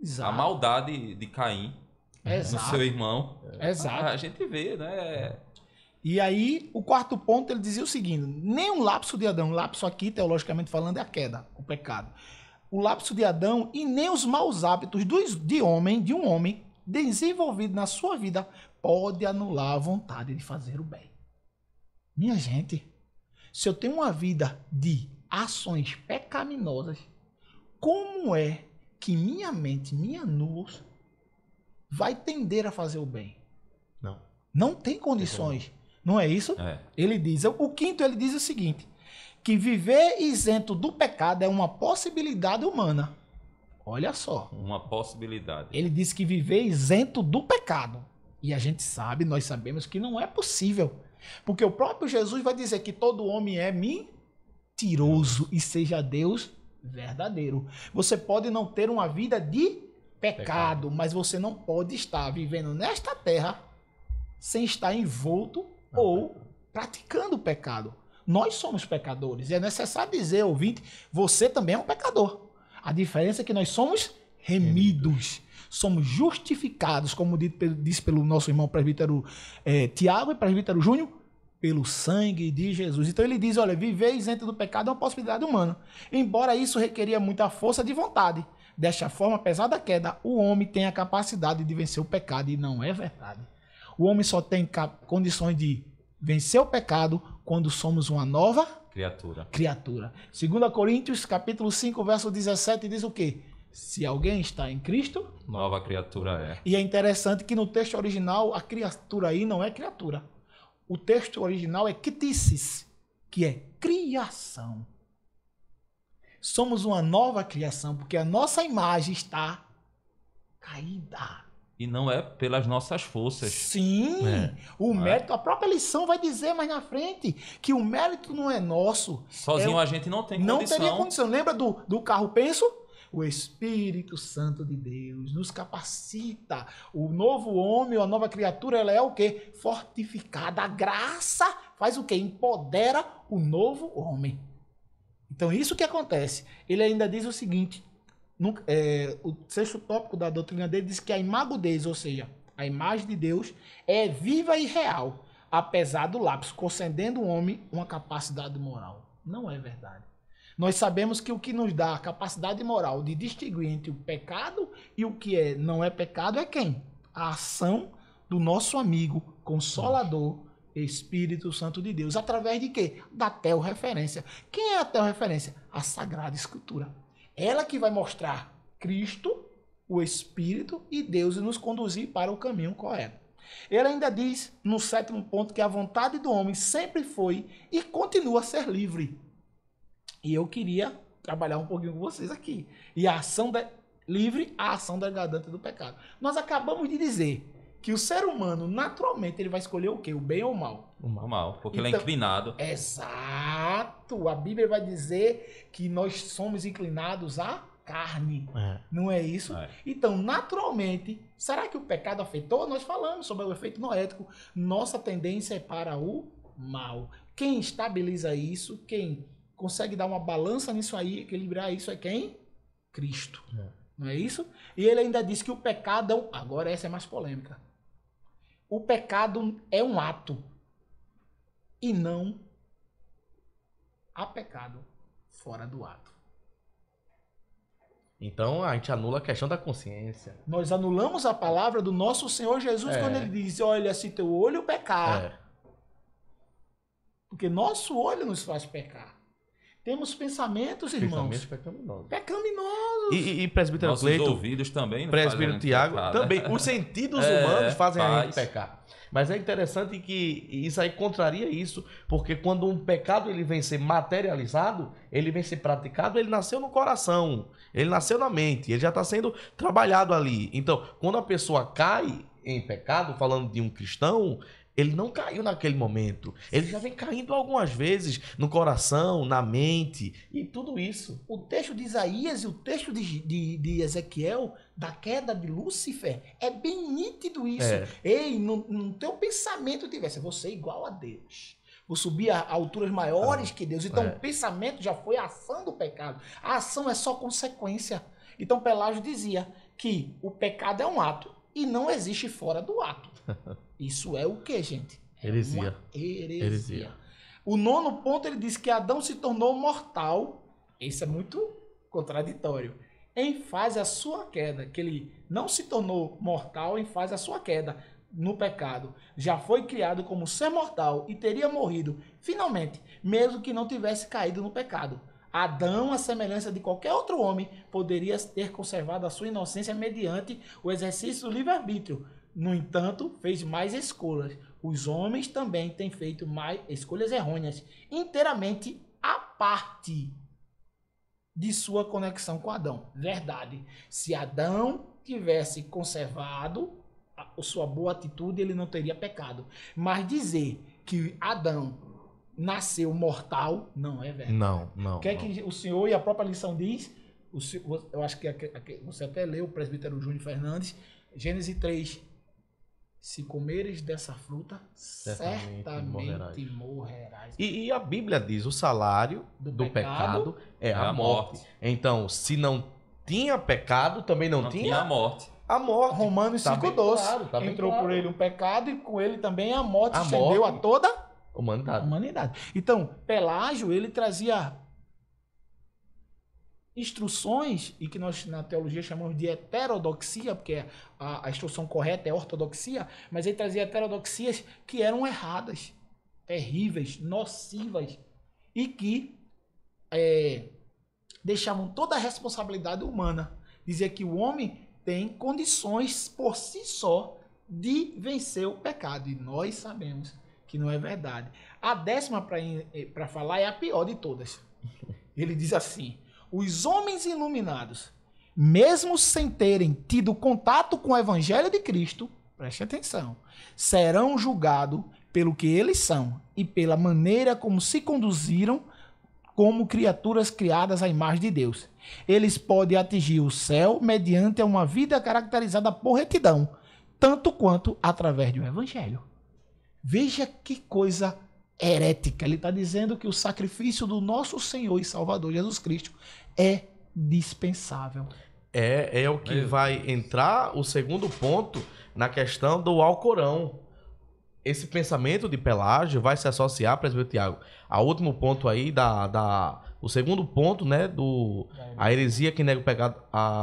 Exato. A maldade de Caim Exato. no seu irmão. Exato. A gente vê, né? E aí, o quarto ponto, ele dizia o seguinte: nenhum lapso de Adão, lapso aqui, teologicamente falando, é a queda, o pecado. O lapso de Adão e nem os maus hábitos de um homem desenvolvido na sua vida pode anular a vontade de fazer o bem. Minha gente, se eu tenho uma vida de ações pecaminosas, como é que minha mente, minha luz, vai tender a fazer o bem? Não. Não tem condições. Não é isso? É. Ele diz. O quinto, ele diz o seguinte: que viver isento do pecado é uma possibilidade humana. Olha só. Uma possibilidade. Ele diz que viver isento do pecado. E a gente sabe, nós sabemos que não é possível. Porque o próprio Jesus vai dizer que todo homem é mentiroso e seja Deus verdadeiro. Você pode não ter uma vida de pecado, mas você não pode estar vivendo nesta terra sem estar envolto ou praticando o pecado. Nós somos pecadores. E é necessário dizer, ouvinte, você também é um pecador. A diferença é que nós somos remidos. Somos justificados, como disse pelo nosso irmão presbítero Tiago e presbítero Júnior, pelo sangue de Jesus. Então ele diz, olha, viver isento do pecado é uma possibilidade humana. Embora isso requeria muita força de vontade. Desta forma, apesar da queda, o homem tem a capacidade de vencer o pecado. E não é verdade. O homem só tem condições de vencer o pecado quando somos uma nova criatura. 2 Coríntios, capítulo 5, verso 17, diz o quê? Se alguém está em Cristo, nova criatura é. E é interessante que no texto original, a criatura aí não é criatura. O texto original é ktisis, que é criação. Somos uma nova criação, porque a nossa imagem está caída. E não é pelas nossas forças. Sim, o mérito, a própria lição vai dizer mais na frente que o mérito não é nosso. Sozinho a gente não tem condição. Não teria condição. Lembra do carro penso? O Espírito Santo de Deus nos capacita. O novo homem, a nova criatura, ela é o quê? Fortificada. A graça faz o quê? Empodera o novo homem. Então, isso que acontece. Ele ainda diz o seguinte, o sexto tópico da doutrina dele diz que a imagodez, ou seja, a imagem de Deus, é viva e real, apesar do lapso, concedendo ao homem uma capacidade moral. Não é verdade. Nós sabemos que o que nos dá a capacidade moral de distinguir entre o pecado e o que não é pecado é quem? A ação do nosso amigo consolador, Espírito Santo de Deus. Através de quê? Da teorreferência. Quem é a teorreferência? A Sagrada Escritura. Ela que vai mostrar Cristo, o Espírito e Deus e nos conduzir para o caminho correto. Ele ainda diz, no sétimo ponto, que a vontade do homem sempre foi e continua a ser livre. E eu queria trabalhar um pouquinho com vocês aqui. E a ação livre, a ação degradante do pecado. Nós acabamos de dizer que o ser humano, naturalmente, ele vai escolher o quê? O bem ou o mal? O mal, porque ele é inclinado. Exato. A Bíblia vai dizer que nós somos inclinados à carne. Não é isso? Então, naturalmente, será que o pecado afetou? Nós falamos sobre o efeito noético. Nossa tendência é para o mal. Quem estabiliza isso, quem consegue dar uma balança nisso aí, equilibrar isso é quem? Cristo. Não é isso? E ele ainda diz que o pecado, agora essa é mais polêmica. O pecado é um ato e não há pecado fora do ato. Então a gente anula a questão da consciência. Nós anulamos a palavra do nosso Senhor Jesus quando ele diz, olha, se teu olho pecar. Porque nosso olho nos faz pecar. Temos pensamentos, irmãos. Pensamentos pecaminosos. Pecaminosos. E presbítero Nossos Cleito, ouvidos também não presbítero fazem a gente Tiago, pecar, né? também. Os sentidos É, humanos fazem a gente faz. pecar. Mas é interessante que isso aí contraria isso, porque quando um pecado ele vem ser materializado, ele vem ser praticado, ele nasceu no coração, ele nasceu na mente, ele já está sendo trabalhado ali. Então, quando a pessoa cai em pecado, falando de um cristão, ele não caiu naquele momento. Ele já vem caindo algumas vezes no coração, na mente e tudo isso. O texto de Isaías e o texto de Ezequiel, da queda de Lúcifer, é bem nítido isso. É. Ei, no teu pensamento tivesse, você é igual a Deus. Vou subir a alturas maiores que Deus. Então, o pensamento já foi a ação do pecado. A ação é só consequência. Então, Pelágio dizia que o pecado é um ato e não existe fora do ato. Isso é o que, gente? Heresia. Uma heresia. O 9º ponto, ele diz que Adão se tornou mortal. Isso é muito contraditório. Em face a sua queda. Que ele não se tornou mortal em face a sua queda no pecado. Já foi criado como ser mortal e teria morrido, finalmente, mesmo que não tivesse caído no pecado. Adão, à semelhança de qualquer outro homem, poderia ter conservado a sua inocência mediante o exercício do livre-arbítrio. No entanto, fez mais escolhas. Os homens também têm feito mais escolhas errôneas, inteiramente à parte de sua conexão com Adão. Verdade. Se Adão tivesse conservado a sua boa atitude, ele não teria pecado. Mas dizer que Adão nasceu mortal, não é verdade. Não. O que é que o senhor e a própria lição diz? Eu acho que você até leu, o presbítero Júnior Fernandes, Gênesis 3. Se comeres dessa fruta, certamente morrerás. E a Bíblia diz, o salário do pecado é a morte. Então, se não tinha pecado, também não tinha a morte. A morte. Romanos 5,12. Claro, entrou por ele o pecado e com ele também a morte se estendeu a toda a humanidade. Então, Pelágio, ele trazia instruções, e que nós na teologia chamamos de heterodoxia, porque a instrução correta é ortodoxia, mas ele trazia heterodoxias que eram erradas, terríveis, nocivas, e que deixavam toda a responsabilidade humana. Dizia que o homem tem condições por si só de vencer o pecado, e nós sabemos que não é verdade. A 10ª para falar é a pior de todas. Ele diz assim: os homens iluminados, mesmo sem terem tido contato com o Evangelho de Cristo, preste atenção, serão julgados pelo que eles são e pela maneira como se conduziram como criaturas criadas à imagem de Deus. Eles podem atingir o céu mediante uma vida caracterizada por retidão, tanto quanto através de um Evangelho. Veja que coisa herética. Ele está dizendo que o sacrifício do nosso Senhor e Salvador Jesus Cristo é dispensável. É o que vai entrar o segundo ponto na questão do Alcorão. Esse pensamento de Pelágio vai se associar, presbítero Tiago, ao último ponto aí, o segundo ponto, né, a heresia que nega o pecado,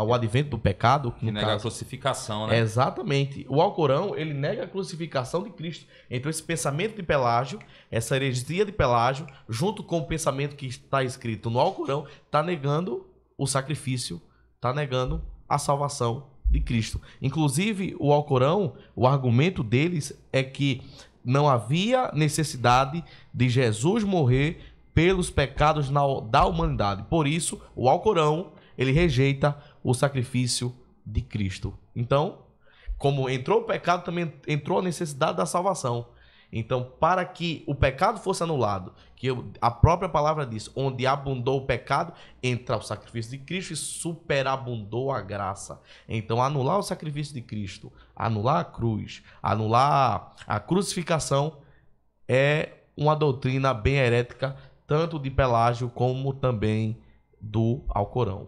o advento do pecado. Que nega a crucificação, né? Exatamente. O Alcorão, ele nega a crucificação de Cristo. Então esse pensamento de Pelágio, essa heresia de Pelágio, junto com o pensamento que está escrito no Alcorão, está negando o sacrifício, está negando a salvação de Cristo. Inclusive, o Alcorão, o argumento deles é que não havia necessidade de Jesus morrer pelos pecados da humanidade. Por isso, o Alcorão, ele rejeita o sacrifício de Cristo. Então, como entrou o pecado, também entrou a necessidade da salvação. Então, para que o pecado fosse anulado, que a própria palavra diz, onde abundou o pecado, entra o sacrifício de Cristo e superabundou a graça. Então, anular o sacrifício de Cristo, anular a cruz, anular a crucificação, é uma doutrina bem herética, tanto de Pelágio como também do Alcorão.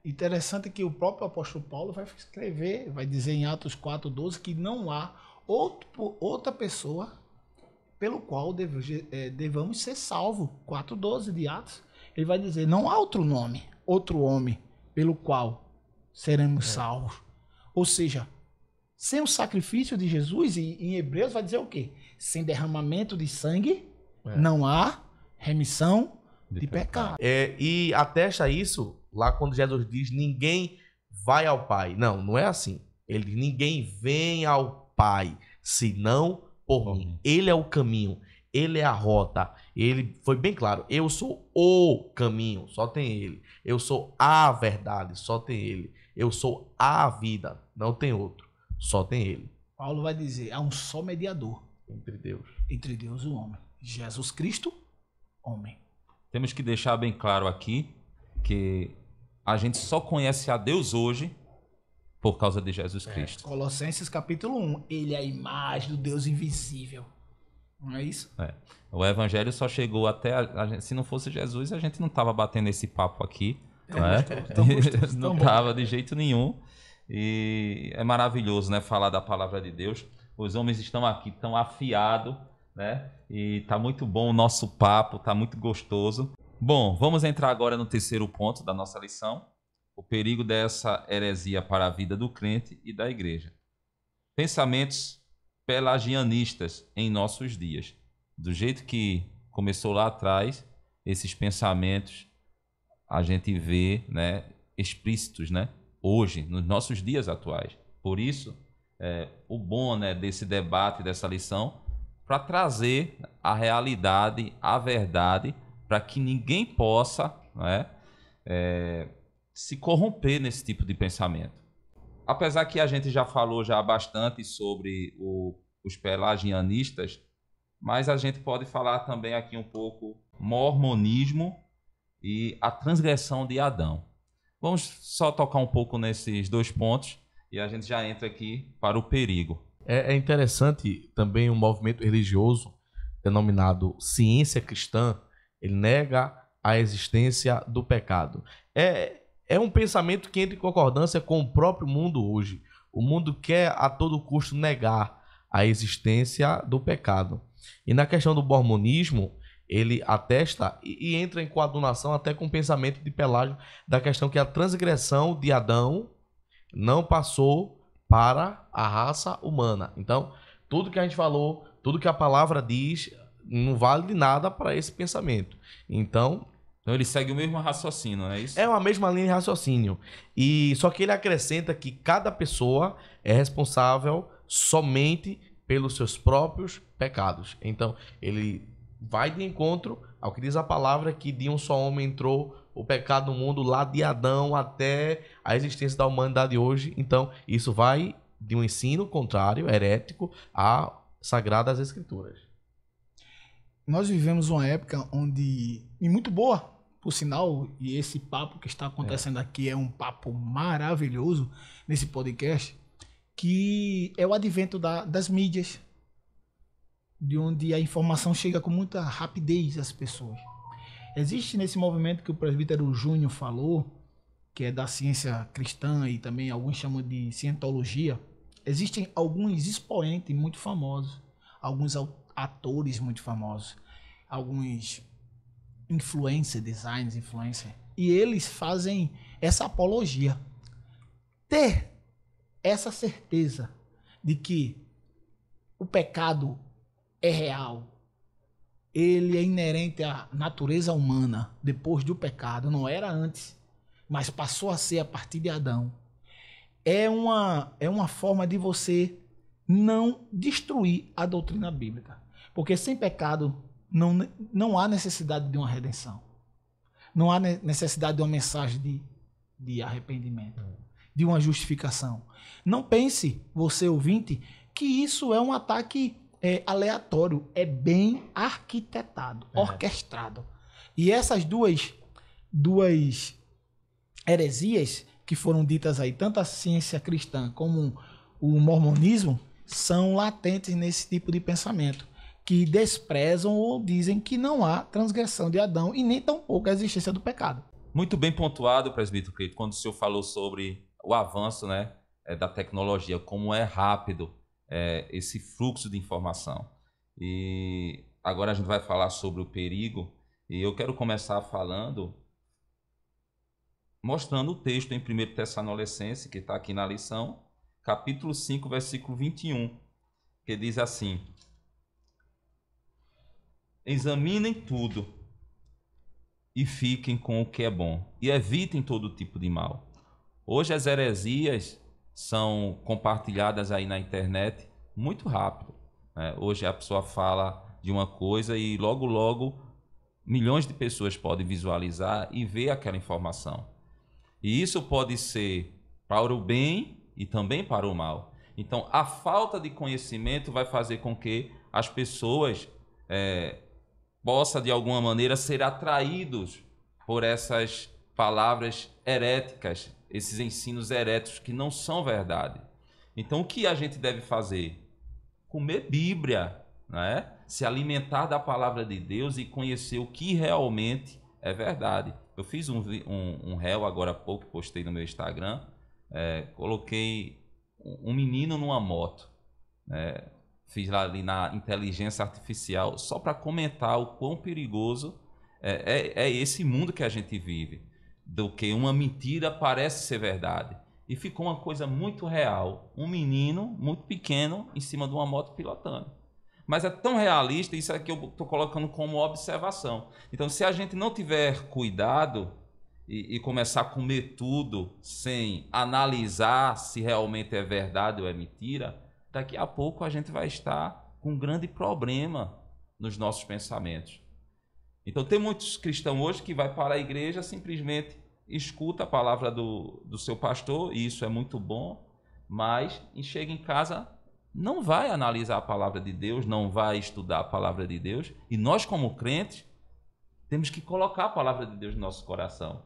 Interessante que o próprio apóstolo Paulo vai escrever, vai dizer em Atos 4,12 que não há outra pessoa pelo qual devamos ser salvos. 4,12 de Atos. Ele vai dizer, não há outro homem pelo qual seremos salvos. Ou seja, sem o sacrifício de Jesus, e em Hebreus vai dizer o quê? Sem derramamento de sangue, não há remissão de pecado. E atesta isso lá quando Jesus diz ninguém vai ao Pai. Não, não é assim. Ele diz ninguém vem ao Pai, senão por mim. Ele é o caminho, ele é a rota. Ele foi bem claro, eu sou o caminho, só tem ele. Eu sou a verdade, só tem ele. Eu sou a vida, não tem outro, só tem ele. Paulo vai dizer, há um só mediador entre Deus e o homem. Jesus Cristo, homem. Temos que deixar bem claro aqui que a gente só conhece a Deus hoje por causa de Jesus Cristo. Colossenses capítulo 1, ele é a imagem do Deus invisível. Não é isso? O evangelho só chegou até a gente, se não fosse Jesus, a gente não estava batendo esse papo aqui. Não estava de jeito nenhum. E é maravilhoso, né, falar da palavra de Deus. Os homens estão aqui tão afiados, né? E tá muito bom o nosso papo, tá muito gostoso. Bom, vamos entrar agora no terceiro ponto da nossa lição. O perigo dessa heresia para a vida do crente e da igreja. Pensamentos pelagianistas em nossos dias. Do jeito que começou lá atrás, esses pensamentos a gente vê, né, explícitos, né, hoje, nos nossos dias atuais. Por isso, o bom, né, desse debate, dessa lição, para trazer a realidade, a verdade, para que ninguém possa, né, se corromper nesse tipo de pensamento. Apesar que a gente já falou já bastante sobre os pelagianistas, mas a gente pode falar também aqui um pouco mormonismo e a transgressão de Adão. Vamos só tocar um pouco nesses dois pontos e a gente já entra aqui para o perigo. É interessante também um movimento religioso denominado ciência cristã, ele nega a existência do pecado. É um pensamento que entra em concordância com o próprio mundo hoje. O mundo quer a todo custo negar a existência do pecado. E na questão do mormonismo, ele atesta e entra em coadunação até com o pensamento de Pelágio da questão que a transgressão de Adão não passou para a raça humana. Então, tudo que a gente falou, tudo que a palavra diz, não vale de nada para esse pensamento. Então ele segue o mesmo raciocínio, não é isso? É uma mesma linha de raciocínio. E só que ele acrescenta que cada pessoa é responsável somente pelos seus próprios pecados. Então, ele vai de encontro ao que diz a palavra que de um só homem entrou o pecado no mundo, lá de Adão até a existência da humanidade hoje. Então, isso vai de um ensino contrário, herético, às Sagradas Escrituras. Nós vivemos uma época onde, e muito boa, por sinal, e esse papo que está acontecendo aqui é um papo maravilhoso nesse podcast, que é o advento das mídias, de onde a informação chega com muita rapidez às pessoas. Existe nesse movimento que o presbítero Júnior falou, que é da ciência cristã e também alguns chamam de cientologia, existem alguns expoentes muito famosos, alguns atores muito famosos, alguns designers, influencers, e eles fazem essa apologia. Ter essa certeza de que o pecado é real, ele é inerente à natureza humana depois do pecado, não era antes, mas passou a ser a partir de Adão. É uma forma de você não destruir a doutrina bíblica. Porque sem pecado não há necessidade de uma redenção. Não há necessidade de uma mensagem de arrependimento, de uma justificação. Não pense, você ouvinte, que isso é um ataque aleatório. É bem arquitetado, orquestrado. E essas duas heresias que foram ditas aí, tanto a ciência cristã como o mormonismo, são latentes nesse tipo de pensamento, que desprezam ou dizem que não há transgressão de Adão e nem tampouco a existência do pecado. Muito bem pontuado, presbítero Cleito, quando o senhor falou sobre o avanço, né, da tecnologia, como é rápido esse fluxo de informação. E agora a gente vai falar sobre o perigo, e eu quero começar mostrando o texto em 1 Tessalonicenses, que está aqui na lição, capítulo 5, versículo 21, que diz assim: examinem tudo, e fiquem com o que é bom. E evitem todo tipo de mal. Hoje as heresias são compartilhadas aí na internet muito rápido, né? Hoje a pessoa fala de uma coisa e logo, logo, milhões de pessoas podem visualizar e ver aquela informação. E isso pode ser para o bem e também para o mal. Então, a falta de conhecimento vai fazer com que as pessoas possam, de alguma maneira, ser atraídos por essas palavras heréticas, esses ensinos heréticos que não são verdade. Então, o que a gente deve fazer? Comer Bíblia, né? Se alimentar da palavra de Deus e conhecer o que realmente é verdade. Eu fiz um réu agora há pouco, postei no meu Instagram, coloquei um menino numa moto, fiz lá ali na inteligência artificial, só para comentar o quão perigoso é esse mundo que a gente vive, do que uma mentira parece ser verdade. E ficou uma coisa muito real, um menino muito pequeno em cima de uma moto pilotando. Mas é tão realista, isso aqui eu estou colocando como observação. Então, se a gente não tiver cuidado e começar a comer tudo sem analisar se realmente é verdade ou é mentira, daqui a pouco a gente vai estar com um grande problema nos nossos pensamentos. Então, tem muitos cristãos hoje que vai para a igreja, simplesmente escuta a palavra do seu pastor, e isso é muito bom, mas chega em casa, não vai analisar a palavra de Deus, não vai estudar a palavra de Deus. E nós, como crentes, temos que colocar a palavra de Deus no nosso coração,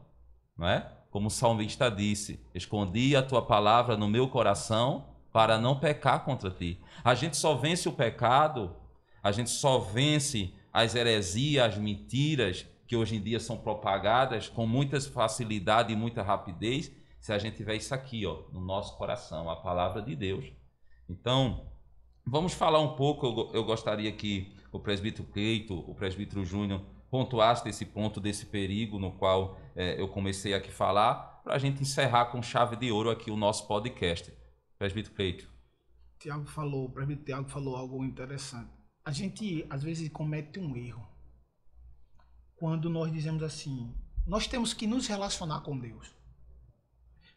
não é? Como o salmista disse, escondi a tua palavra no meu coração para não pecar contra ti. A gente só vence o pecado, a gente só vence as heresias, as mentiras que hoje em dia são propagadas com muita facilidade e muita rapidez, se a gente tiver isso aqui, no nosso coração, a palavra de Deus. Então, vamos falar um pouco, eu gostaria que o presbítero Cleito, o presbítero Júnior, pontuasse esse ponto, desse perigo no qual eu comecei aqui a falar, para a gente encerrar com chave de ouro aqui o nosso podcast. Presbítero Cleito. O presbítero Tiago falou algo interessante. A gente, às vezes, comete um erro quando nós dizemos assim, nós temos que nos relacionar com Deus.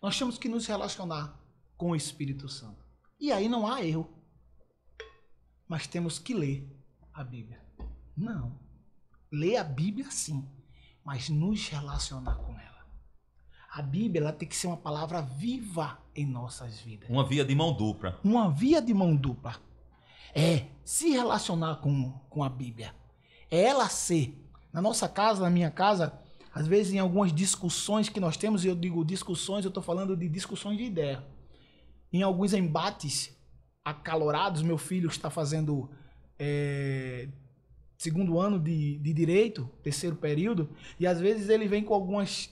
Nós temos que nos relacionar com o Espírito Santo. E aí não há erro. Mas temos que ler a Bíblia. Não. Ler a Bíblia sim, mas nos relacionar com ela. A Bíblia ela tem que ser uma palavra viva em nossas vidas. Uma via de mão dupla. Uma via de mão dupla. É se relacionar com a Bíblia. É ela ser. Na nossa casa, na minha casa, às vezes em algumas discussões que nós temos, e eu digo discussões, eu estou falando de discussões de ideia. Em alguns embates acalorados, meu filho está fazendo segundo ano de Direito, terceiro período, e às vezes ele vem com algumas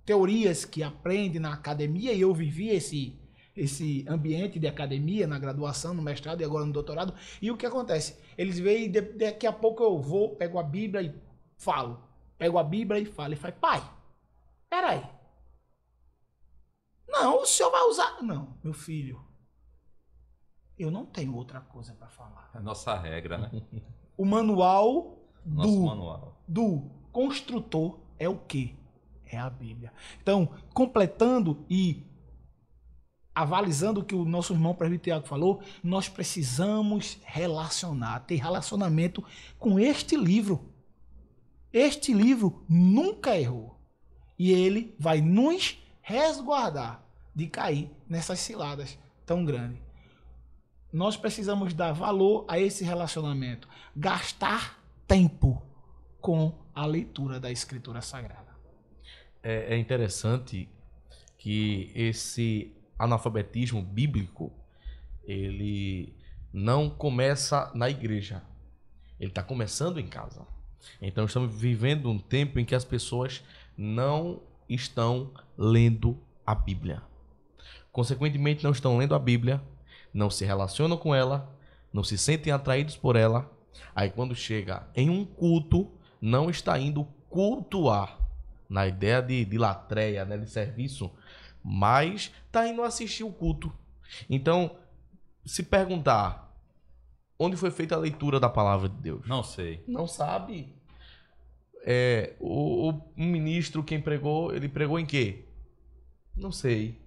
teorias que aprende na academia, e eu vivi esse ambiente de academia, na graduação, no mestrado e agora no doutorado, e o que acontece? Eles veem e daqui a pouco eu vou, pego a Bíblia e falo. Pego a Bíblia e falo. E falo, pai, peraí. Não, o senhor vai usar... Não, meu filho, eu não tenho outra coisa para falar. É a nossa regra, né? O manual manual do construtor é o quê? É a Bíblia. Então, completando e avalizando o que o nosso irmão presbítero Tiago falou, nós precisamos ter relacionamento com este livro. Este livro nunca errou. E ele vai nos resguardar de cair nessas ciladas tão grandes. Nós precisamos dar valor a esse relacionamento. Gastar tempo com a leitura da Escritura Sagrada. É interessante que esse analfabetismo bíblico, ele não começa na igreja. Ele está começando em casa. Então estamos vivendo um tempo em que as pessoas não estão lendo a Bíblia. Consequentemente, não estão lendo a Bíblia, não se relacionam com ela, não se sentem atraídos por ela. Aí quando chega em um culto, não está indo cultuar, na ideia de latreia, né, de serviço, mas está indo assistir o culto. Então, se perguntar onde foi feita a leitura da palavra de Deus? Não sei. Não sabe. um ministro, quem pregou, ele pregou em quê? Não sei.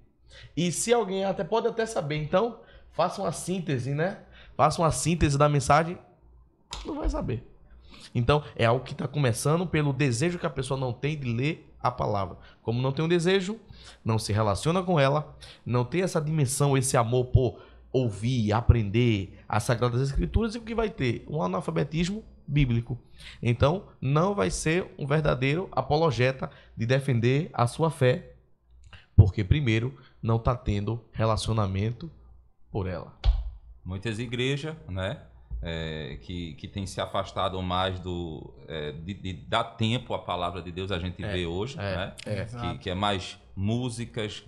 E se alguém pode até saber, então faça uma síntese, né? Faça uma síntese da mensagem, não vai saber. Então, é algo que está começando pelo desejo que a pessoa não tem de ler a palavra. Como não tem um desejo, não se relaciona com ela, não tem essa dimensão, esse amor por ouvir, aprender as Sagradas Escrituras, e o que vai ter? Um analfabetismo bíblico. Então, não vai ser um verdadeiro apologeta de defender a sua fé, porque, primeiro, não está tendo relacionamento por ela. Muitas igrejas, né? Que tem se afastado mais de dar tempo à palavra de Deus, a gente vê hoje, né? Que é mais músicas,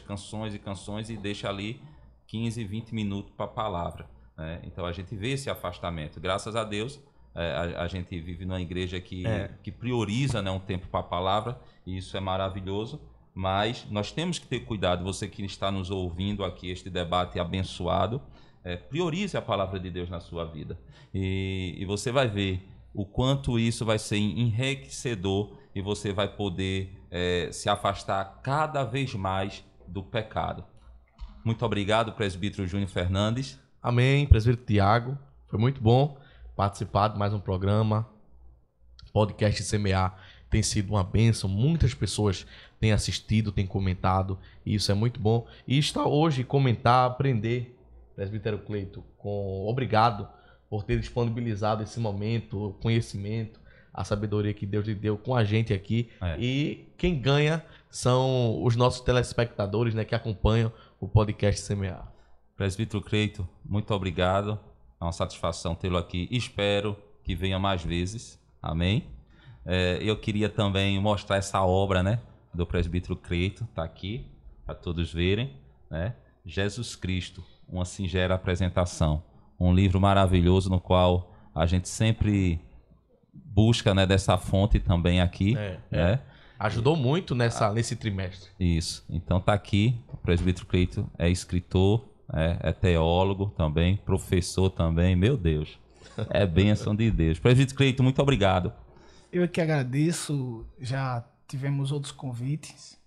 canções e canções, e deixa ali 15, 20 minutos para a palavra, né? Então a gente vê esse afastamento. Graças a Deus, a gente vive numa igreja que prioriza, né, um tempo para a palavra, e isso é maravilhoso. Mas nós temos que ter cuidado, você que está nos ouvindo aqui, este debate abençoado, priorize a palavra de Deus na sua vida. E você vai ver o quanto isso vai ser enriquecedor, e você vai poder se afastar cada vez mais do pecado. Muito obrigado, presbítero Júnior Fernandes. Amém, presbítero Tiago. Foi muito bom participar de mais um programa. Podcast Semear tem sido uma bênção. Muitas pessoas têm assistido, têm comentado, e isso é muito bom. E está hoje comentar, aprender, presbítero Cleito, obrigado por ter disponibilizado esse momento, o conhecimento, a sabedoria que Deus lhe deu com a gente aqui. E quem ganha são os nossos telespectadores, né, que acompanham o podcast Semear. Presbítero Cleito, muito obrigado. É uma satisfação tê-lo aqui. Espero que venha mais vezes. Amém. Eu queria também mostrar essa obra, né, do presbítero Cleito, está aqui para todos verem, né? Jesus Cristo, uma singela apresentação, um livro maravilhoso no qual a gente sempre busca, né, dessa fonte também aqui, né? Ajudou muito nesse trimestre. Isso. Então está aqui. O presbítero Cleito é escritor, é teólogo também, professor também. Meu Deus, é bênção de Deus. Presbítero Cleito, muito obrigado. Eu que agradeço. Já tivemos outros convites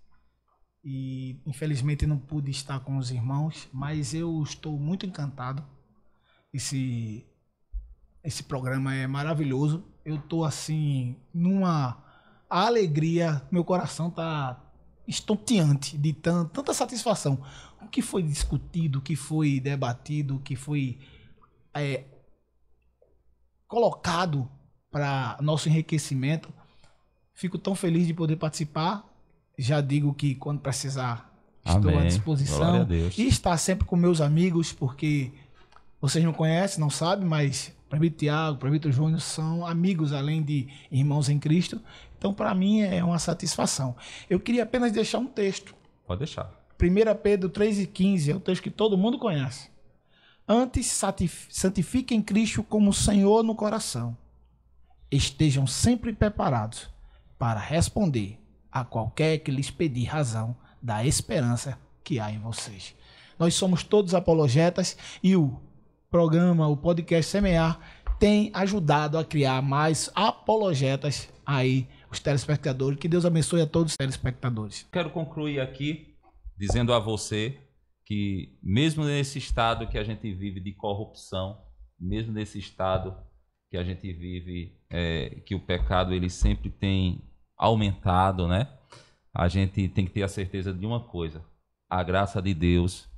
e infelizmente não pude estar com os irmãos, mas eu estou muito encantado. Esse programa é maravilhoso. Eu estou assim numa alegria, meu coração está estonteante de tanta satisfação. O que foi discutido, o que foi debatido, o que foi colocado para nosso enriquecimento. Fico tão feliz de poder participar. Já digo que quando precisar, estou à disposição. E estar sempre com meus amigos, porque vocês não conhecem, não sabem, mas o presbítero Tiago, o presbítero Júnior são amigos, além de irmãos em Cristo. Então, para mim, é uma satisfação. Eu queria apenas deixar um texto. Pode deixar. 1 Pedro 3,15 é um texto que todo mundo conhece. Antes, santifiquem Cristo como Senhor no coração. Estejam sempre preparados para responder a qualquer que lhes pedir razão da esperança que há em vocês. Nós somos todos apologetas e o programa, o podcast Semear, tem ajudado a criar mais apologetas aí, os telespectadores. Que Deus abençoe a todos os telespectadores. Quero concluir aqui dizendo a você que mesmo nesse estado que a gente vive de corrupção, mesmo nesse estado que a gente vive, que o pecado ele sempre tem aumentado, né? A gente tem que ter a certeza de uma coisa: a graça de Deus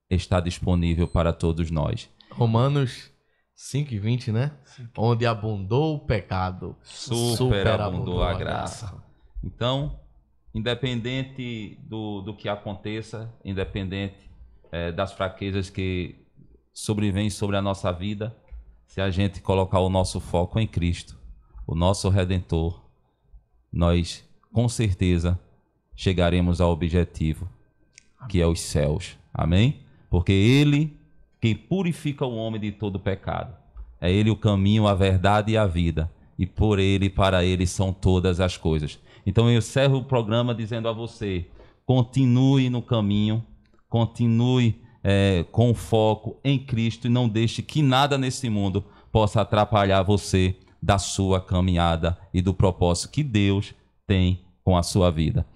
está disponível para todos nós. Romanos 5:20, né? Onde abundou o pecado, superabundou a graça. Então, independente do que aconteça, independente das fraquezas que sobrevêm sobre a nossa vida, se a gente colocar o nosso foco em Cristo, o nosso Redentor, nós com certeza chegaremos ao objetivo, que é os céus. Amém? Porque Ele, quem purifica o homem de todo pecado, é Ele o caminho, a verdade e a vida. E por Ele e para Ele são todas as coisas. Então eu encerro o programa dizendo a você: continue no caminho, continue com foco em Cristo e não deixe que nada nesse mundo possa atrapalhar você da sua caminhada e do propósito que Deus tem com a sua vida.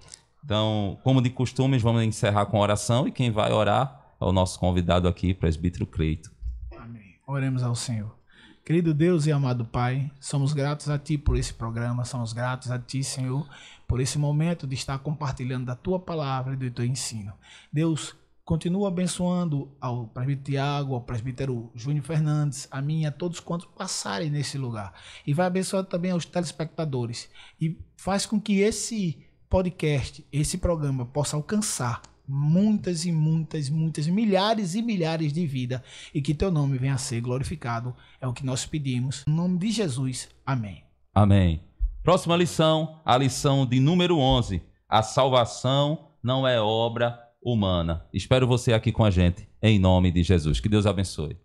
Então, como de costume, vamos encerrar com oração e quem vai orar é o nosso convidado aqui, presbítero Cleito. Amém. Oremos ao Senhor. Querido Deus e amado Pai, somos gratos a Ti por esse programa, somos gratos a Ti, Senhor, por esse momento de estar compartilhando da Tua palavra e do Teu ensino. Deus, continua abençoando ao presbítero Tiago, ao presbítero Júnior Fernandes, a mim e a todos quantos passarem nesse lugar. E vai abençoar também aos telespectadores. E faz com que esse podcast, esse programa possa alcançar muitas e muitas, milhares e milhares de vidas e que teu nome venha a ser glorificado. É o que nós pedimos. Em nome de Jesus. Amém. Amém. Próxima lição, a lição de número 11. A salvação não é obra humana. Espero você aqui com a gente, em nome de Jesus. Que Deus abençoe.